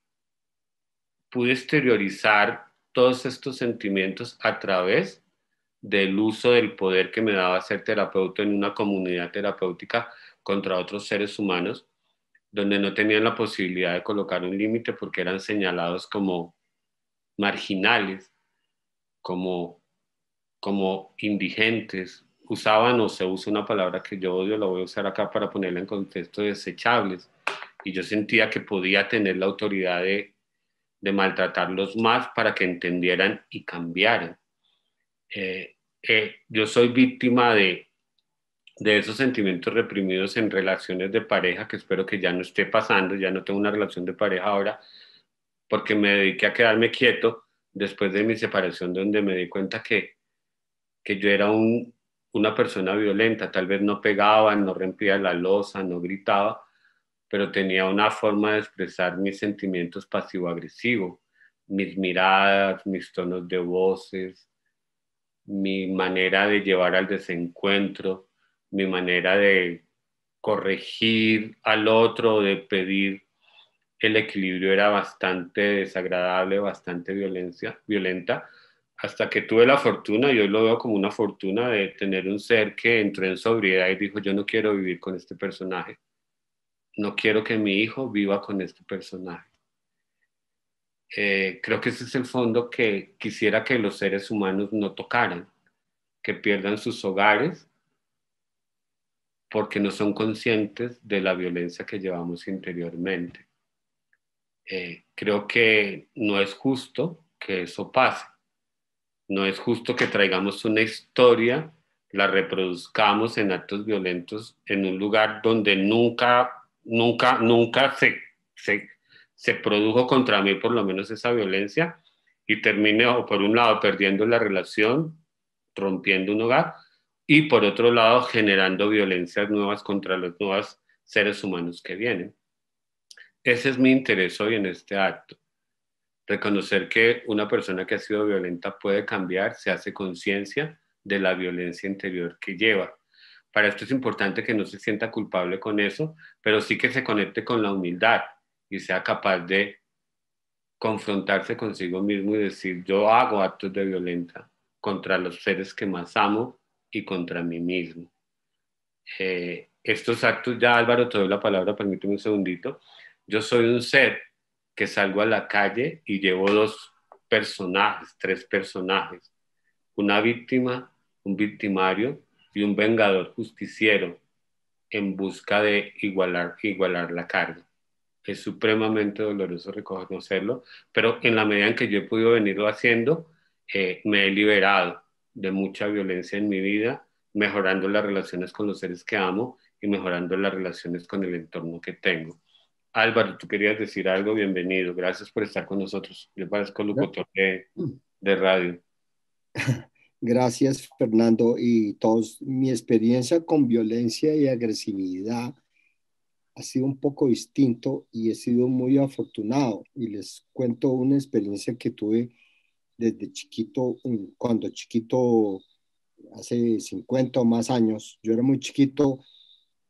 A: pude exteriorizar todos estos sentimientos a través del uso del poder que me daba ser terapeuta en una comunidad terapéutica contra otros seres humanos, donde no tenían la posibilidad de colocar un límite porque eran señalados como marginales, como, como indigentes. Usaban o se usa una palabra que yo odio, la voy a usar acá para ponerla en contexto, desechables. Y yo sentía que podía tener la autoridad de maltratarlos más para que entendieran y cambiaran. Yo soy víctima de esos sentimientos reprimidos en relaciones de pareja, que espero que ya no esté pasando, ya no tengo una relación de pareja ahora, porque me dediqué a quedarme quieto después de mi separación, donde me di cuenta que yo era una persona violenta, tal vez no pegaba, no rompía la loza, no gritaba, pero tenía una forma de expresar mis sentimientos pasivo-agresivo, mis miradas, mis tonos de voces, mi manera de llevar al desencuentro, mi manera de corregir al otro, de pedir el equilibrio era bastante desagradable, bastante violenta, hasta que tuve la fortuna, y hoy lo veo como una fortuna, de tener un ser que entró en sobriedad y dijo, yo no quiero vivir con este personaje, no quiero que mi hijo viva con este personaje. Creo que ese es el fondo que quisiera que los seres humanos no tocaran, que pierdan sus hogares porque no son conscientes de la violencia que llevamos interiormente. Creo que no es justo que eso pase. No es justo que traigamos una historia, la reproduzcamos en actos violentos en un lugar donde nunca se produjo contra mí por lo menos esa violencia y termine o por un lado perdiendo la relación, rompiendo un hogar y por otro lado generando violencias nuevas contra los nuevos seres humanos que vienen. Ese es mi interés hoy en este acto. Reconocer que una persona que ha sido violenta puede cambiar, se hace conciencia de la violencia interior que lleva. Para esto es importante que no se sienta culpable con eso, pero sí que se conecte con la humildad y sea capaz de confrontarse consigo mismo y decir, yo hago actos de violencia contra los seres que más amo y contra mí mismo. Estos actos, ya Álvaro, te doy la palabra, permíteme un segundito. Yo soy un ser que salgo a la calle y llevo dos personajes, tres personajes, una víctima, un victimario y un vengador justiciero en busca de igualar la carga. Es supremamente doloroso reconocerlo, pero en la medida en que yo he podido venirlo haciendo, me he liberado de mucha violencia en mi vida, mejorando las relaciones con los seres que amo y mejorando las relaciones con el entorno que tengo. Álvaro, tú querías decir algo, bienvenido, gracias por estar con nosotros. Yo parezco locutor de radio.
D: Gracias, Fernando. Y todos, mi experiencia con violencia y agresividad ha sido un poco distinto y he sido muy afortunado. Y les cuento una experiencia que tuve desde chiquito, cuando chiquito, hace 50 o más años. Yo era muy chiquito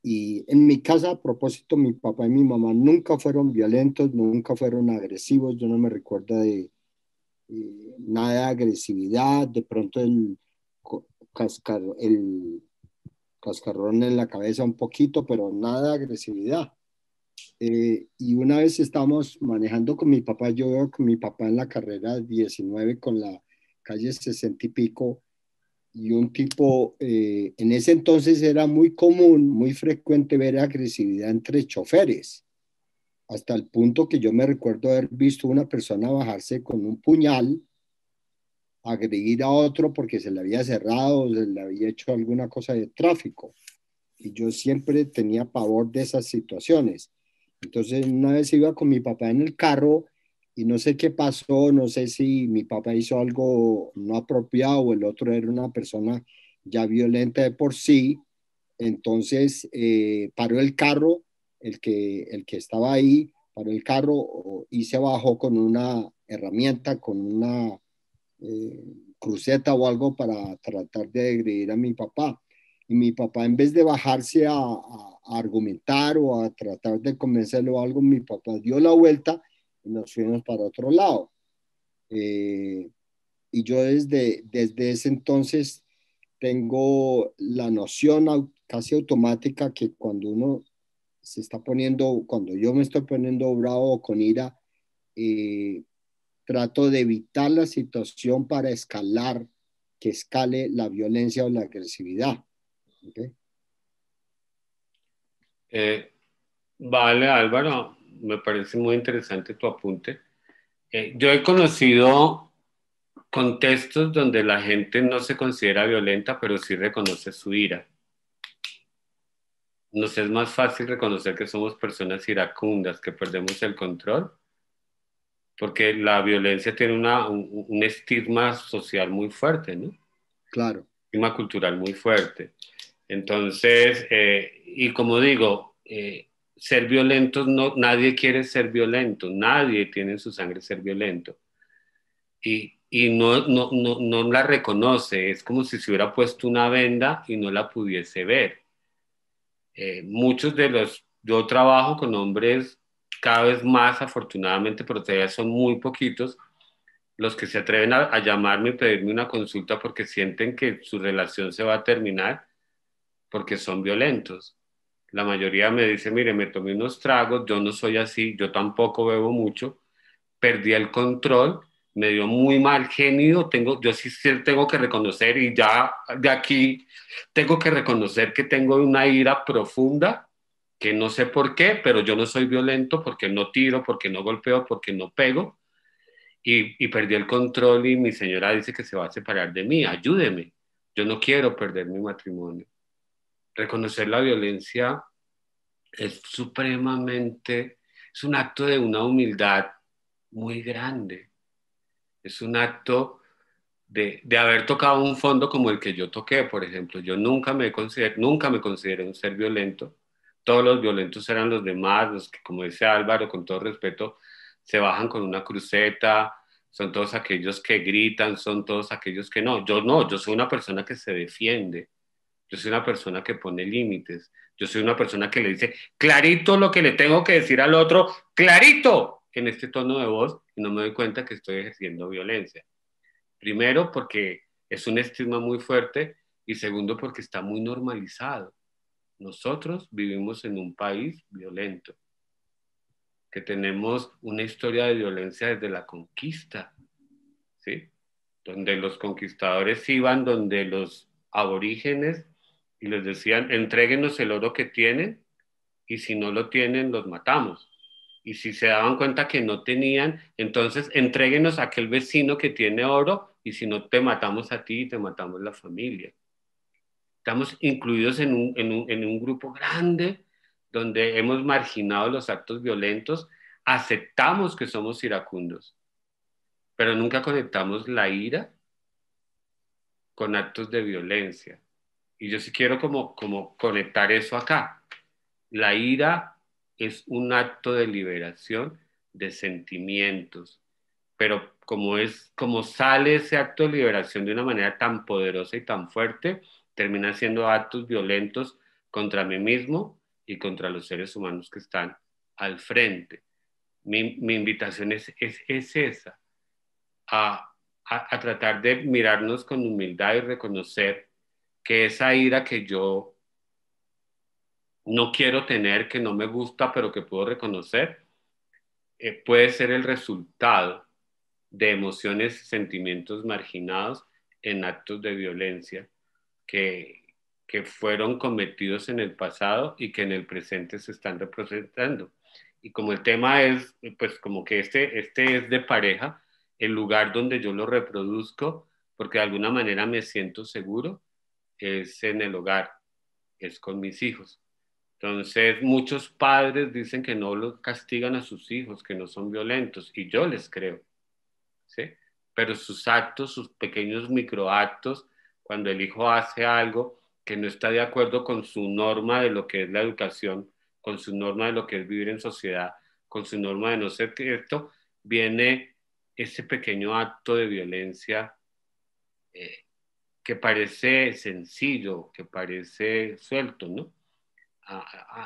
D: y en mi casa, a propósito, mi papá y mi mamá nunca fueron violentos, nunca fueron agresivos. Yo no me recuerdo de nada de agresividad, de pronto el cascarrón en la cabeza un poquito, pero nada de agresividad. Y una vez estábamos manejando con mi papá, yo veo que mi papá en la carrera 19 con la calle 60 y pico, y un tipo, en ese entonces era muy común, muy frecuente ver agresividad entre choferes, hasta el punto que yo me recuerdo haber visto una persona bajarse con un puñal, agredir a otro porque se le había cerrado o se le había hecho alguna cosa de tráfico. Y yo siempre tenía pavor de esas situaciones. Entonces, una vez iba con mi papá en el carro y no sé qué pasó, no sé si mi papá hizo algo no apropiado o el otro era una persona ya violenta de por sí. Entonces, paró el carro, el que estaba ahí, paró el carro y se bajó con una herramienta, con una eh, cruceta o algo para tratar de agredir a mi papá. Y mi papá, en vez de bajarse a argumentar o a tratar de convencerlo o algo, mi papá dio la vuelta y nos fuimos para otro lado. Eh, y yo desde ese entonces tengo la noción casi automática que cuando uno se está poniendo, cuando yo me estoy poniendo bravo o con ira, eh, trato de evitar la situación para escalar, que escale la violencia o la agresividad. ¿Okay?
A: Vale, Álvaro, me parece muy interesante tu apunte. Yo he conocido contextos donde la gente no se considera violenta, pero sí reconoce su ira. Nos es más fácil reconocer que somos personas iracundas, que perdemos el control, porque la violencia tiene un estigma social muy fuerte, ¿no?
D: Claro.
A: Estigma cultural muy fuerte. Entonces, y como digo, ser violentos, no, nadie quiere ser violento, nadie tiene en su sangre ser violento. Y no la reconoce, es como si se hubiera puesto una venda y no la pudiese ver. Yo trabajo con hombres cada vez más, afortunadamente, pero todavía son muy poquitos los que se atreven a llamarme y pedirme una consulta porque sienten que su relación se va a terminar porque son violentos. La mayoría me dice, mire, me tomé unos tragos, yo no soy así, yo tampoco bebo mucho, perdí el control, me dio muy mal genio, yo sí tengo que reconocer y ya de aquí tengo que reconocer que tengo una ira profunda, que no sé por qué, pero yo no soy violento porque no tiro, porque no golpeo, porque no pego y perdí el control y mi señora dice que se va a separar de mí, ayúdeme, yo no quiero perder mi matrimonio. Reconocer la violencia es supremamente, es un acto de una humildad muy grande. Es un acto de haber tocado un fondo como el que yo toqué, por ejemplo. Yo nunca me consideré un ser violento. Todos los violentos eran los demás, los que, como dice Álvaro, con todo respeto, se bajan con una cruceta, son todos aquellos que gritan, son todos aquellos que no, yo soy una persona que se defiende, yo soy una persona que pone límites, yo soy una persona que le dice clarito lo que le tengo que decir al otro, clarito, en este tono de voz, y no me doy cuenta que estoy ejerciendo violencia. Primero, porque es un estigma muy fuerte y segundo, porque está muy normalizado. Nosotros vivimos en un país violento, que tenemos una historia de violencia desde la conquista, ¿sí? Donde los conquistadores iban donde los aborígenes y les decían, entréguenos el oro que tienen y si no lo tienen, los matamos. Y si se daban cuenta que no tenían, entonces entréguenos a aquel vecino que tiene oro y si no te matamos a ti, te matamos la familia. Estamos incluidos en un grupo grande donde hemos marginado los actos violentos, aceptamos que somos iracundos, pero nunca conectamos la ira con actos de violencia. Y yo sí quiero como conectar eso acá. La ira es un acto de liberación de sentimientos, pero como sale ese acto de liberación de una manera tan poderosa y tan fuerte, termina siendo actos violentos contra mí mismo y contra los seres humanos que están al frente. Mi invitación es esa, a, a tratar de mirarnos con humildad y reconocer que esa ira que yo no quiero tener, que no me gusta, pero que puedo reconocer, puede ser el resultado de emociones y sentimientos marginados en actos de violencia que fueron cometidos en el pasado y que en el presente se están representando. Y como el tema es, pues como que este es de pareja, el lugar donde yo lo reproduzco, porque de alguna manera me siento seguro, es en el hogar, es con mis hijos. Entonces, muchos padres dicen que no los castigan a sus hijos, que no son violentos, y yo les creo, ¿sí? Pero sus actos, sus pequeños microactos, cuando el hijo hace algo que no está de acuerdo con su norma de lo que es la educación, con su norma de lo que es vivir en sociedad, con su norma de no ser que esto, viene ese pequeño acto de violencia eh, que parece sencillo, que parece suelto, ¿no?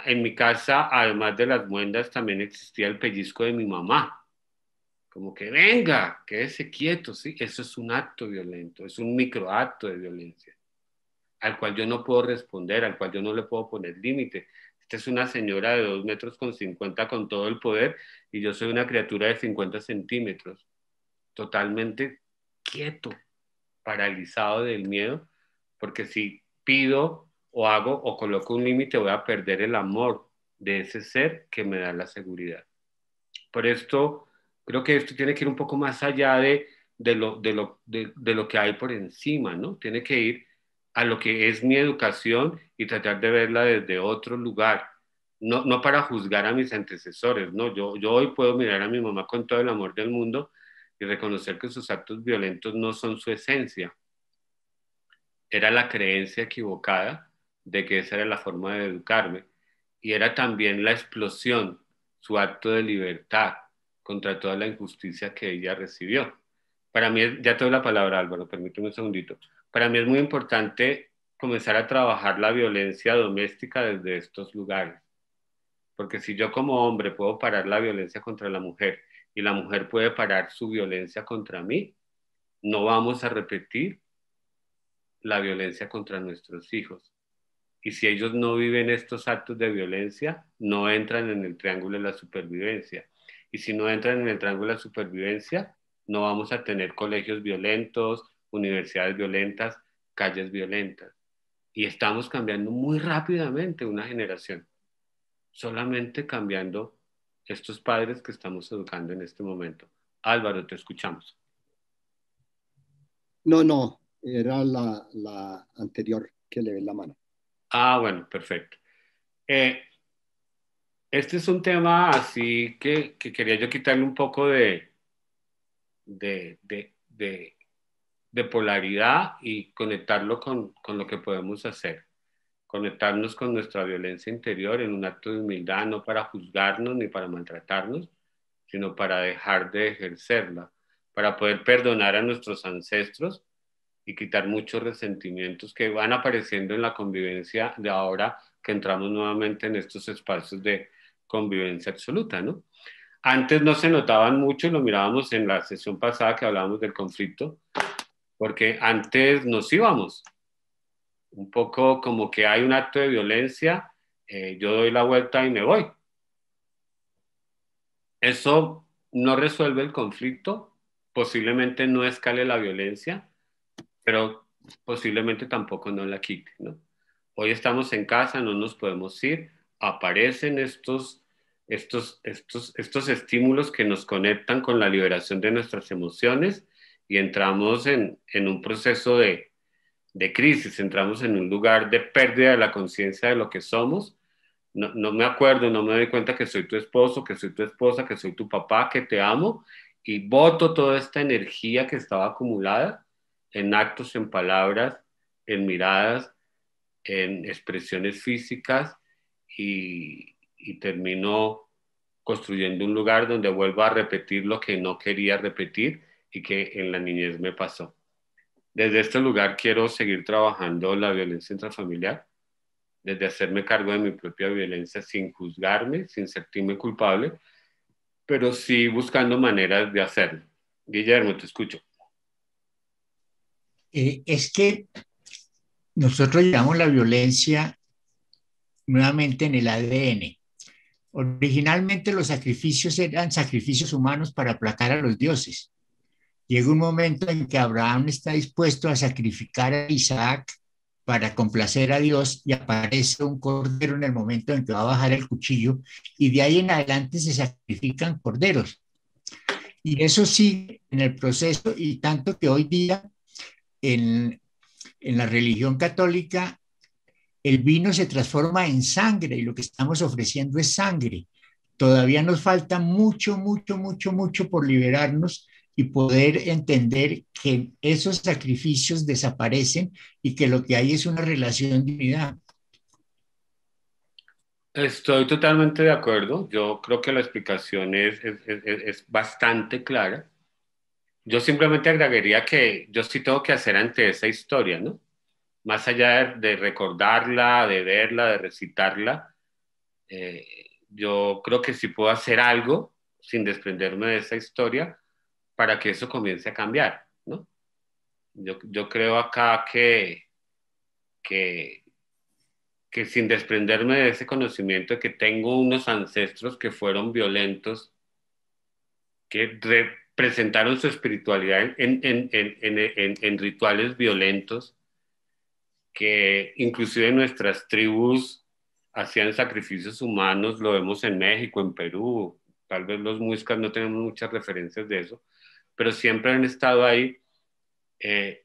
A: En mi casa, además de las muendas, también existía el pellizco de mi mamá. Como que venga, quédese quieto, ¿sí? Eso es un acto violento, es un microacto de violencia, al cual yo no puedo responder, al cual yo no le puedo poner límite. Esta es una señora de 2,50 metros con todo el poder y yo soy una criatura de 50 centímetros, totalmente quieto, paralizado del miedo, porque si pido o hago o coloco un límite voy a perder el amor de ese ser que me da la seguridad. Por esto, creo que esto tiene que ir un poco más allá de lo que hay por encima, ¿no? Tiene que ir a lo que es mi educación y tratar de verla desde otro lugar. No para juzgar a mis antecesores, ¿no? Yo hoy puedo mirar a mi mamá con todo el amor del mundo y reconocer que sus actos violentos no son su esencia. Era la creencia equivocada de que esa era la forma de educarme y era también la explosión, su acto de libertad contra toda la injusticia que ella recibió. Para mí, ya te doy la palabra, Álvaro, permíteme un segundito. Para mí es muy importante comenzar a trabajar la violencia doméstica desde estos lugares, porque si yo como hombre puedo parar la violencia contra la mujer y la mujer puede parar su violencia contra mí, no vamos a repetir la violencia contra nuestros hijos. Y si ellos no viven estos actos de violencia, no entran en el triángulo de la supervivencia. Y si no entran en el triángulo de la supervivencia, no vamos a tener colegios violentos, universidades violentas, calles violentas. Y estamos cambiando muy rápidamente una generación, solamente cambiando estos padres que estamos educando en este momento. Álvaro, te escuchamos.
D: No, era la anterior que le ve la mano.
A: Bueno, perfecto. Este es un tema así que quería yo quitarle un poco de, de, de, de polaridad y conectarlo con lo que podemos hacer. Conectarnos con nuestra violencia interior en un acto de humildad, no para juzgarnos ni para maltratarnos, sino para dejar de ejercerla, para poder perdonar a nuestros ancestros y quitar muchos resentimientos que van apareciendo en la convivencia de ahora que entramos nuevamente en estos espacios de convivencia absoluta, ¿no? Antes no se notaban mucho y lo mirábamos en la sesión pasada que hablábamos del conflicto, porque antes nos íbamos, un poco como que hay un acto de violencia, yo doy la vuelta y me voy. Eso no resuelve el conflicto, posiblemente no escale la violencia, pero posiblemente tampoco no la quite, ¿no? Hoy estamos en casa, no nos podemos ir, aparecen estos estímulos que nos conectan con la liberación de nuestras emociones y entramos en un proceso de crisis, entramos en un lugar de pérdida de la conciencia de lo que somos. No me acuerdo, no me doy cuenta que soy tu esposo, que soy tu esposa, que soy tu papá, que te amo y boto toda esta energía que estaba acumulada en actos, en palabras, en miradas, en expresiones físicas y termino construyendo un lugar donde vuelvo a repetir lo que no quería repetir y que en la niñez me pasó. Desde este lugar quiero seguir trabajando la violencia intrafamiliar, desde hacerme cargo de mi propia violencia sin juzgarme, sin sentirme culpable, pero sí buscando maneras de hacerlo. Guillermo, te escucho.
B: Es que nosotros llevamos la violencia nuevamente en el ADN. Originalmente los sacrificios eran sacrificios humanos para aplacar a los dioses. Llega un momento en que Abraham está dispuesto a sacrificar a Isaac para complacer a Dios y aparece un cordero en el momento en que va a bajar el cuchillo y de ahí en adelante se sacrifican corderos. Y eso sigue en el proceso y tanto que hoy día en la religión católica el vino se transforma en sangre y lo que estamos ofreciendo es sangre. Todavía nos falta mucho, mucho, mucho, mucho por liberarnos y poder entender que esos sacrificios desaparecen y que lo que hay es una relación de unidad.
A: Estoy totalmente de acuerdo. Yo creo que la explicación es bastante clara. Yo simplemente agregaría que yo sí tengo que hacer ante esa historia, ¿no? Más allá de recordarla, de verla, de recitarla, eh, yo creo que sí puedo hacer algo sin desprenderme de esa historia para que eso comience a cambiar, ¿no? Yo creo acá que, que sin desprenderme de ese conocimiento de que tengo unos ancestros que fueron violentos, que representaron su espiritualidad en rituales violentos, que inclusive nuestras tribus hacían sacrificios humanos, lo vemos en México, en Perú, tal vez los muiscas no tenemos muchas referencias de eso, pero siempre han estado ahí. eh,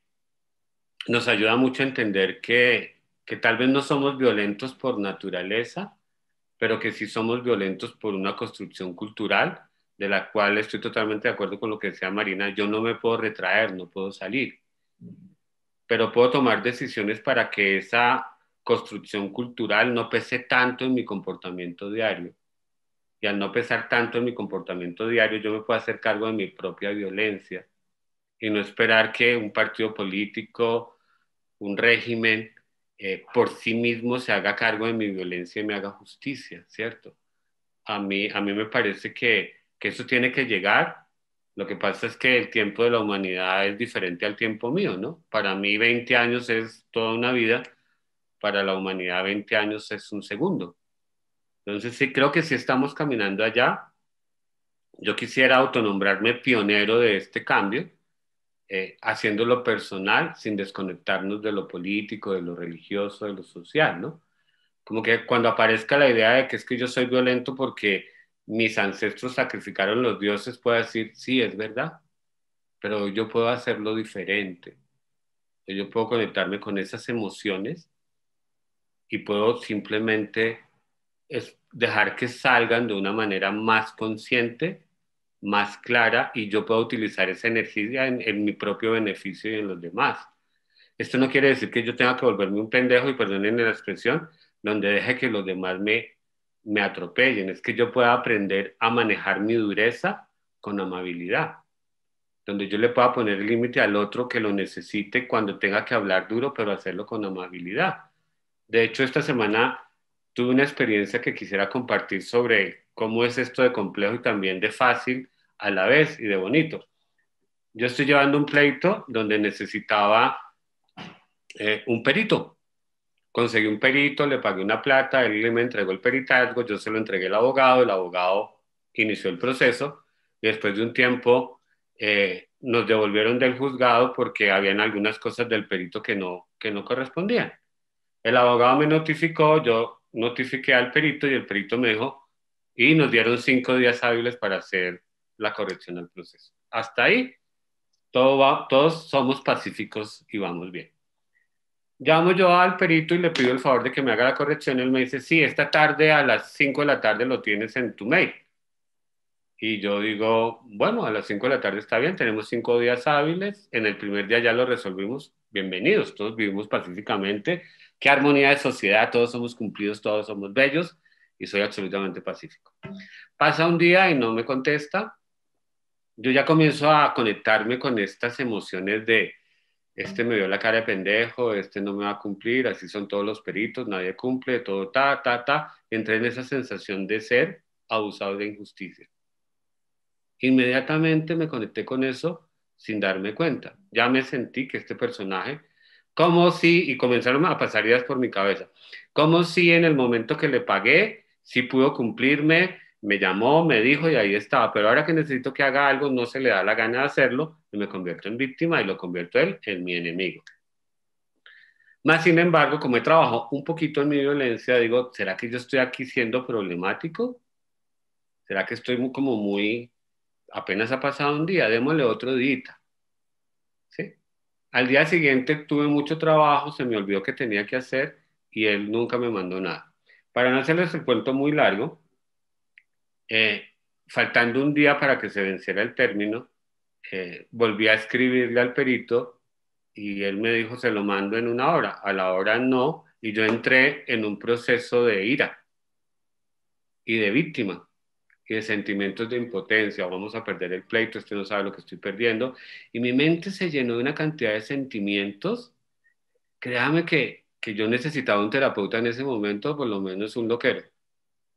A: Nos ayuda mucho a entender que tal vez no somos violentos por naturaleza, pero que sí somos violentos por una construcción cultural, de la cual estoy totalmente de acuerdo con lo que decía Marina. Yo no me puedo retraer, no puedo salir, pero puedo tomar decisiones para que esa construcción cultural no pese tanto en mi comportamiento diario. Y al no pesar tanto en mi comportamiento diario, yo me puedo hacer cargo de mi propia violencia y no esperar que un partido político, un régimen, por sí mismo se haga cargo de mi violencia y me haga justicia, ¿cierto? A mí me parece que eso tiene que llegar. Lo que pasa es que el tiempo de la humanidad es diferente al tiempo mío, ¿no? Para mí 20 años es toda una vida, para la humanidad 20 años es un segundo. Entonces sí creo que sí estamos caminando allá. Yo quisiera autonombrarme pionero de este cambio, haciéndolo personal, sin desconectarnos de lo político, de lo religioso, de lo social, ¿no? Como que cuando aparezca la idea de que es que yo soy violento porque mis ancestros sacrificaron los dioses, puedo decir, sí, es verdad, pero yo puedo hacerlo diferente. Yo puedo conectarme con esas emociones y puedo simplemente dejar que salgan de una manera más consciente, más clara, y yo puedo utilizar esa energía en mi propio beneficio y en los demás. Esto no quiere decir que yo tenga que volverme un pendejo, y perdonen la expresión, donde deje que los demás me atropellen. Es que yo pueda aprender a manejar mi dureza con amabilidad, donde yo le pueda poner el límite al otro que lo necesite cuando tenga que hablar duro, pero hacerlo con amabilidad. De hecho, esta semana tuve una experiencia que quisiera compartir sobre cómo es esto de complejo y también de fácil a la vez y de bonito. Yo estoy llevando un pleito donde necesitaba un perito. Conseguí un perito, le pagué una plata, él me entregó el peritazgo, yo se lo entregué al abogado, el abogado inició el proceso y después de un tiempo nos devolvieron del juzgado porque habían algunas cosas del perito que no correspondían. El abogado me notificó, yo notifiqué al perito y el perito me dijo, y nos dieron 5 días hábiles para hacer la corrección al proceso. Hasta ahí, todos somos pacíficos y vamos bien. Llamo yo al perito y le pido el favor de que me haga la corrección. Él me dice, sí, esta tarde a las 5 de la tarde lo tienes en tu mail. Y yo digo, bueno, a las 5 de la tarde está bien, tenemos 5 días hábiles, en el primer día ya lo resolvimos, bienvenidos, todos vivimos pacíficamente, qué armonía de sociedad, todos somos cumplidos, todos somos bellos y soy absolutamente pacífico. Pasa un día y no me contesta, yo ya comienzo a conectarme con estas emociones de, este me dio la cara de pendejo, este no me va a cumplir, así son todos los peritos, nadie cumple, todo entré en esa sensación de ser abusado de injusticia. Inmediatamente me conecté con eso sin darme cuenta. Ya me sentí que este personaje, como si, y comenzaron a pasar ideas por mi cabeza, como si en el momento que le pagué, sí pudo cumplirme, me llamó, me dijo y ahí estaba, pero ahora que necesito que haga algo, no se le da la gana de hacerlo y me convierto en víctima y lo convierto él en mi enemigo. Más sin embargo, como he trabajado un poquito en mi violencia, digo, ¿será que yo estoy aquí siendo problemático? ¿Será que estoy como muy apenas ha pasado un día, démosle otro día, ¿sí? Al día siguiente tuve mucho trabajo, se me olvidó que tenía que hacer y él nunca me mandó nada. Para no hacerles el cuento muy largo, eh, faltando un día para que se venciera el término, volví a escribirle al perito y él me dijo, se lo mando en una hora. A la hora no, y yo entré en un proceso de ira y de víctima y de sentimientos de impotencia, vamos a perder el pleito, este no sabe lo que estoy perdiendo, y mi mente se llenó de una cantidad de sentimientos, créame que yo necesitaba un terapeuta en ese momento, por lo menos un loquero.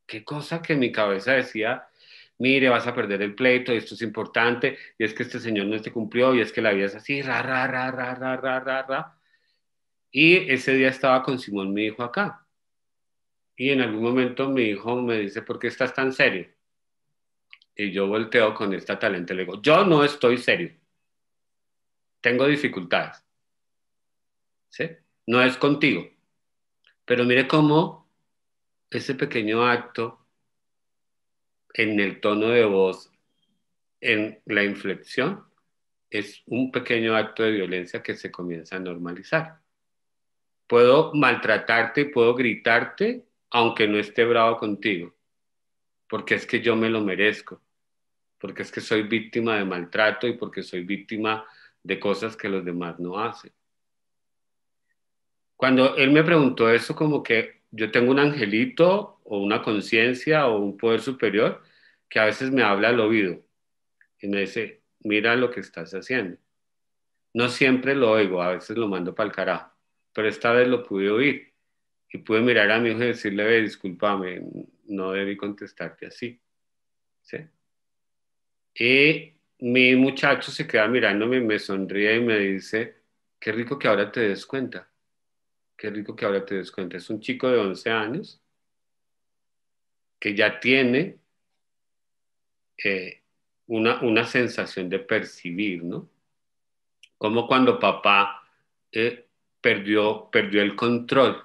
A: Qué cosa que mi cabeza decía, mire, vas a perder el pleito, y esto es importante, y es que este señor no te cumplió, y es que la vida es así, ra, ra, ra, ra, ra, ra, ra, ra. Y ese día estaba con Simón, mi hijo, acá. Y en algún momento mi hijo me dice, ¿por qué estás tan serio? Y yo volteo con esta talento y le digo, yo no estoy serio, tengo dificultades, ¿sí? No es contigo, pero mire cómo ese pequeño acto en el tono de voz, en la inflexión, es un pequeño acto de violencia que se comienza a normalizar. Puedo maltratarte y puedo gritarte aunque no esté bravo contigo, porque es que yo me lo merezco, porque es que soy víctima de maltrato y porque soy víctima de cosas que los demás no hacen. Cuando él me preguntó eso, como que yo tengo un angelito o una conciencia o un poder superior que a veces me habla al oído y me dice, mira lo que estás haciendo. No siempre lo oigo, a veces lo mando para el carajo, pero esta vez lo pude oír y pude mirar a mi hijo y decirle, ve, discúlpame, no debí contestarte así. ¿Sí? Y mi muchacho se queda mirándome, me sonríe y me dice, qué rico que ahora te des cuenta. Qué rico que ahora te des cuenta. Es un chico de 11 años que ya tiene una sensación de percibir, ¿no? Como cuando papá eh, perdió el control,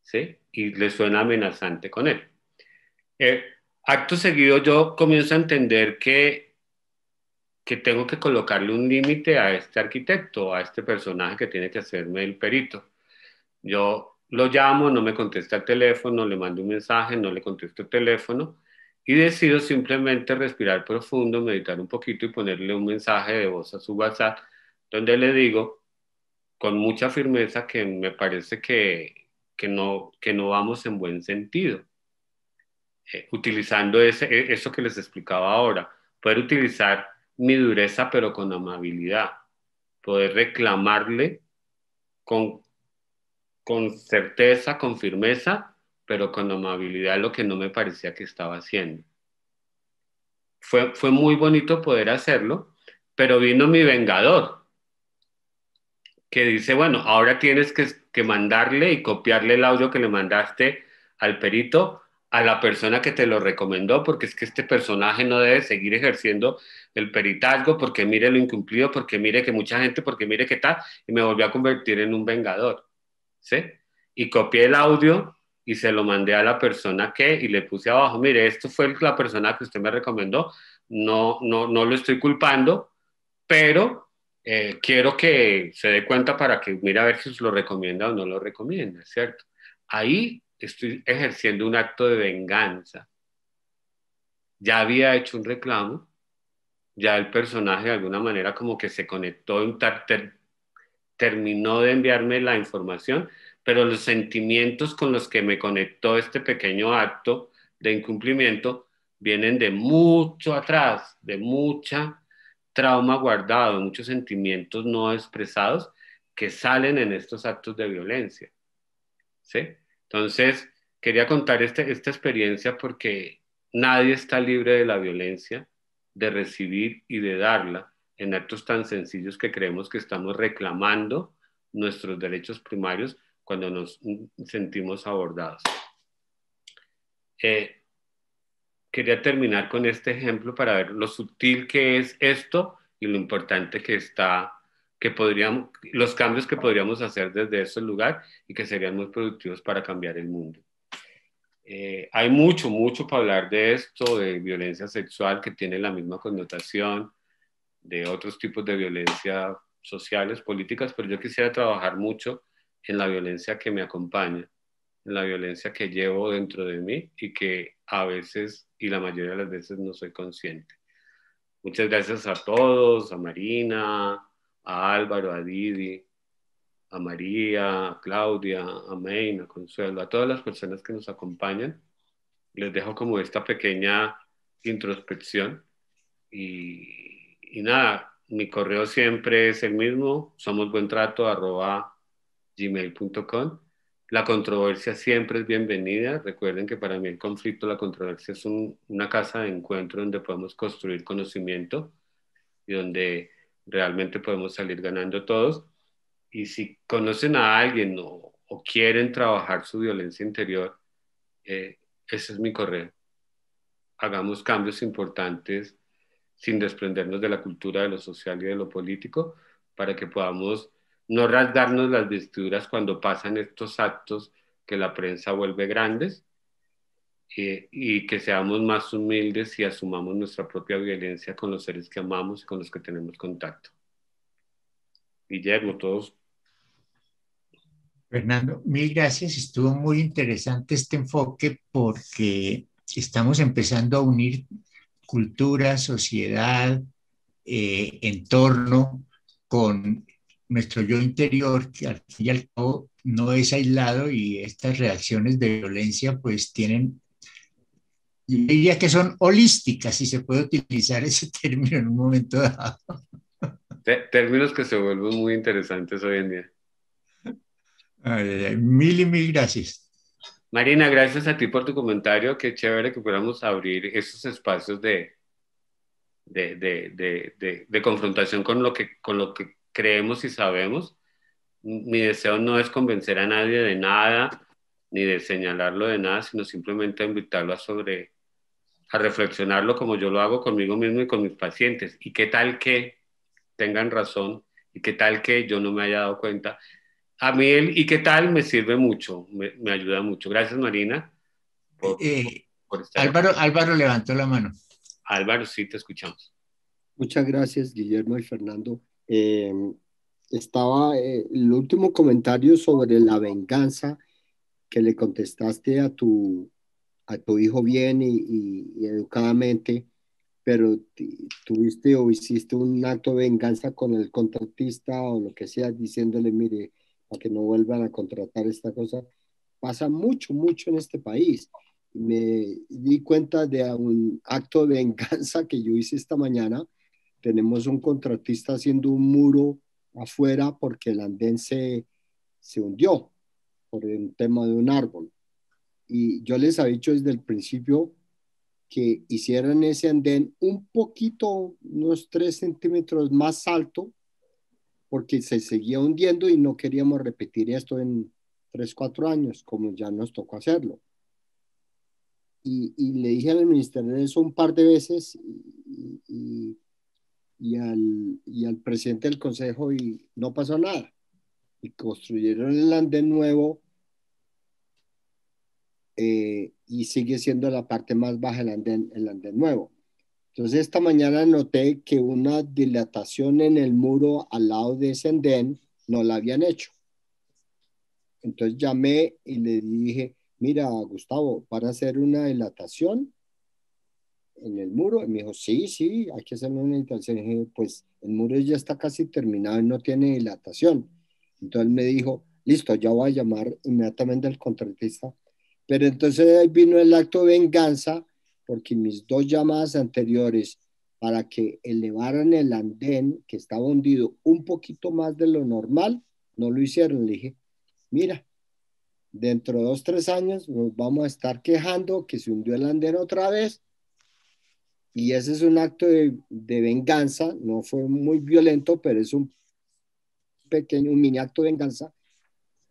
A: ¿sí? Y le suena amenazante con él. Eh, Acto seguido yo comienzo a entender que tengo que colocarle un límite a este arquitecto, a este personaje que tiene que hacerme el perito. Yo lo llamo, no me contesta el teléfono, le mando un mensaje, no le contesto el teléfono y decido simplemente respirar profundo, meditar un poquito y ponerle un mensaje de voz a su WhatsApp donde le digo con mucha firmeza que me parece que no vamos en buen sentido. Utilizando eso que les explicaba ahora, poder utilizar mi dureza pero con amabilidad, poder reclamarle con certeza, con firmeza, pero con amabilidad lo que no me parecía que estaba haciendo. Fue muy bonito poder hacerlo, pero vino mi vengador, que dice, bueno, ahora tienes que mandarle y copiarle el audio que le mandaste al perito a la persona que te lo recomendó, porque es que este personaje no debe seguir ejerciendo el peritazgo, porque mire lo incumplido, porque mire que mucha gente, porque mire que tal, y me volvió a convertir en un vengador. ¿Sí? Y copié el audio y se lo mandé a la persona y le puse abajo, mire, esto fue la persona que usted me recomendó, no lo estoy culpando, pero quiero que se dé cuenta para que mire a ver si lo recomienda o no lo recomienda, ¿cierto? Ahí estoy ejerciendo un acto de venganza. ya había hecho un reclamo, ya el personaje de alguna manera como que se conectó, terminó de enviarme la información, pero los sentimientos con los que me conectó este pequeño acto de incumplimiento vienen de mucho atrás, de mucha trauma guardado, muchos sentimientos no expresados que salen en estos actos de violencia, ¿sí? Entonces, quería contar esta experiencia porque nadie está libre de la violencia, de recibir y de darla en actos tan sencillos que creemos que estamos reclamando nuestros derechos primarios cuando nos sentimos abordados. Quería terminar con este ejemplo para ver lo sutil que es esto y lo importante que está, los cambios que podríamos hacer desde ese lugar y que serían muy productivos para cambiar el mundo. Hay mucho, mucho para hablar de esto, de violencia sexual que tiene la misma connotación, de otros tipos de violencia sociales, políticas, pero yo quisiera trabajar mucho en la violencia que me acompaña, en la violencia que llevo dentro de mí y que a veces y la mayoría de las veces no soy consciente. Muchas gracias a todos, a Marina, a Álvaro, a Didi, a María, a Claudia, a Maine, a Consuelo, a todas las personas que nos acompañan. Les dejo como esta pequeña introspección y nada, mi correo siempre es el mismo, somosbuentrato@gmail.com. La controversia siempre es bienvenida. Recuerden que para mí el conflicto, la controversia es una casa de encuentro donde podemos construir conocimiento y donde realmente podemos salir ganando todos. Y si conocen a alguien o quieren trabajar su violencia interior, ese es mi correo. Hagamos cambios importantes sin desprendernos de la cultura, de lo social y de lo político, para que podamos no rasgarnos las vestiduras cuando pasan estos actos que la prensa vuelve grandes, y que seamos más humildes y asumamos nuestra propia violencia con los seres que amamos y con los que tenemos contacto. Guillermo, todos.
B: Fernando, mil gracias. Estuvo muy interesante este enfoque porque estamos empezando a unir cultura, sociedad, entorno con nuestro yo interior, que al fin y al cabo no es aislado y estas reacciones de violencia pues tienen, yo diría que son holísticas, si se puede utilizar ese término en un momento dado.
A: Términos que se vuelven muy interesantes hoy en día.
B: Mil y mil gracias.
A: Marina, gracias a ti por tu comentario. Qué chévere que pudiéramos abrir esos espacios de confrontación con lo que creemos y sabemos. Mi deseo no es convencer a nadie de nada, ni de señalarlo de nada, sino simplemente invitarlo a reflexionarlo como yo lo hago conmigo mismo y con mis pacientes. ¿Y qué tal que tengan razón? ¿Y qué tal que yo no me haya dado cuenta? A mí ¿y qué tal? Me sirve mucho, me ayuda mucho. Gracias, Marina, por estar aquí.
B: Álvaro levantó la mano.
A: Álvaro, sí, te escuchamos.
D: Muchas gracias, Guillermo y Fernando. Estaba el último comentario sobre la venganza que le contestaste a tu hijo bien y educadamente, pero tuviste o hiciste un acto de venganza con el contratista o lo que sea, diciéndole, mire, para que no vuelvan a contratar esta cosa. Pasa mucho, mucho en este país. Me di cuenta de un acto de venganza que yo hice esta mañana. Tenemos un contratista haciendo un muro afuera porque el andén se hundió por el tema de un árbol. Y yo les había dicho desde el principio que hicieran ese andén un poquito, unos 3 centímetros más alto, porque se seguía hundiendo y no queríamos repetir esto en 3 4 años, como ya nos tocó hacerlo. Y le dije al ministerio eso un par de veces y al presidente del consejo y no pasó nada. Y construyeron el andén nuevo, y sigue siendo la parte más baja el andén nuevo. Entonces esta mañana noté que una dilatación en el muro al lado de ese andén no la habían hecho. Entonces llamé y le dije, mira, Gustavo, para hacer una dilatación en el muro? Y me dijo, sí, sí, hay que hacer una dilatación. Y dije, pues el muro ya está casi terminado y no tiene dilatación. Entonces me dijo, listo, ya voy a llamar inmediatamente al contratista. Pero entonces ahí vino el acto de venganza, porque mis 2 llamadas anteriores para que elevaran el andén, que estaba hundido un poquito más de lo normal, no lo hicieron. Le dije, mira, dentro de 2, 3 años nos vamos a estar quejando que se hundió el andén otra vez, y ese es un acto de venganza. No fue muy violento, pero es un mini acto de venganza,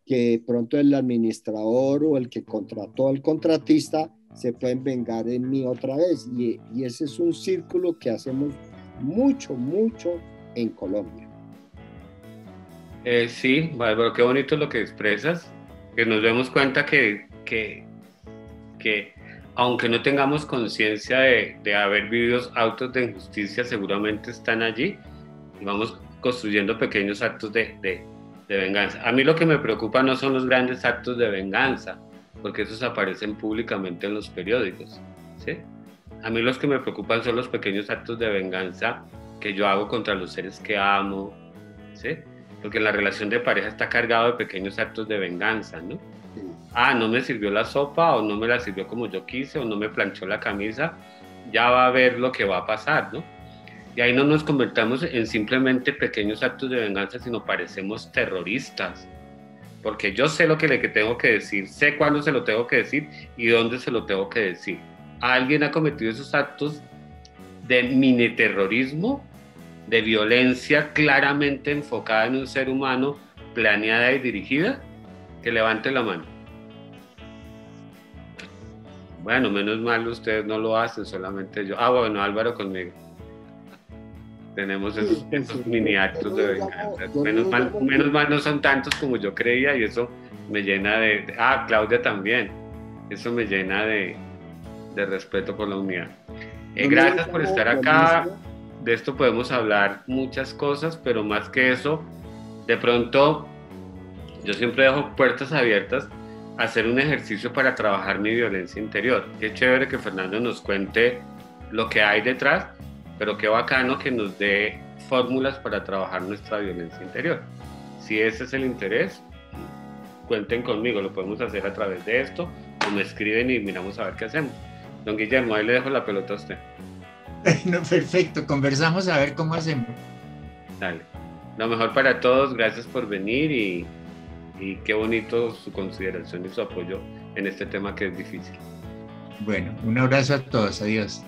D: que de pronto el administrador o el que contrató al contratista se pueden vengar en mí otra vez, y ese es un círculo que hacemos mucho en Colombia.
A: Sí, Bárbaro, qué bonito lo que expresas, que nos demos cuenta que aunque no tengamos conciencia de haber vivido actos de injusticia, seguramente están allí y vamos construyendo pequeños actos de venganza. A mí lo que me preocupa no son los grandes actos de venganza, porque esos aparecen públicamente en los periódicos, ¿sí? A mí los que me preocupan son los pequeños actos de venganza que yo hago contra los seres que amo, ¿sí? Porque la relación de pareja está cargado de pequeños actos de venganza, ¿no? Ah, no me sirvió la sopa, o no me la sirvió como yo quise, o no me planchó la camisa, ya va a ver lo que va a pasar, ¿no? Y ahí no nos convertamos en simplemente pequeños actos de venganza, sino parecemos terroristas. Porque yo sé lo que le tengo que decir, sé cuándo se lo tengo que decir y dónde se lo tengo que decir. ¿Alguien ha cometido esos actos de mini terrorismo, de violencia claramente enfocada en un ser humano, planeada y dirigida? Que levante la mano. Bueno, menos mal ustedes no lo hacen, solamente yo. Ah, bueno, Álvaro conmigo. Tenemos esos mini actos de venganza. Menos mal no son tantos como yo creía, y eso me llena de... Ah, Claudia también. Eso me llena de respeto por la unidad. Gracias por estar acá. De esto podemos hablar muchas cosas, pero más que eso, de pronto, yo siempre dejo puertas abiertas a hacer un ejercicio para trabajar mi violencia interior. Qué chévere que Fernando nos cuente lo que hay detrás, pero qué bacano que nos dé fórmulas para trabajar nuestra violencia interior. Si ese es el interés, cuenten conmigo, lo podemos hacer a través de esto, o me escriben y miramos a ver qué hacemos. Don Guillermo, ahí le dejo la pelota a usted.
B: No, perfecto, conversamos a ver cómo hacemos.
A: Dale. Lo mejor para todos, gracias por venir y qué bonito su consideración y su apoyo en este tema que es difícil.
B: Bueno, un abrazo a todos, adiós.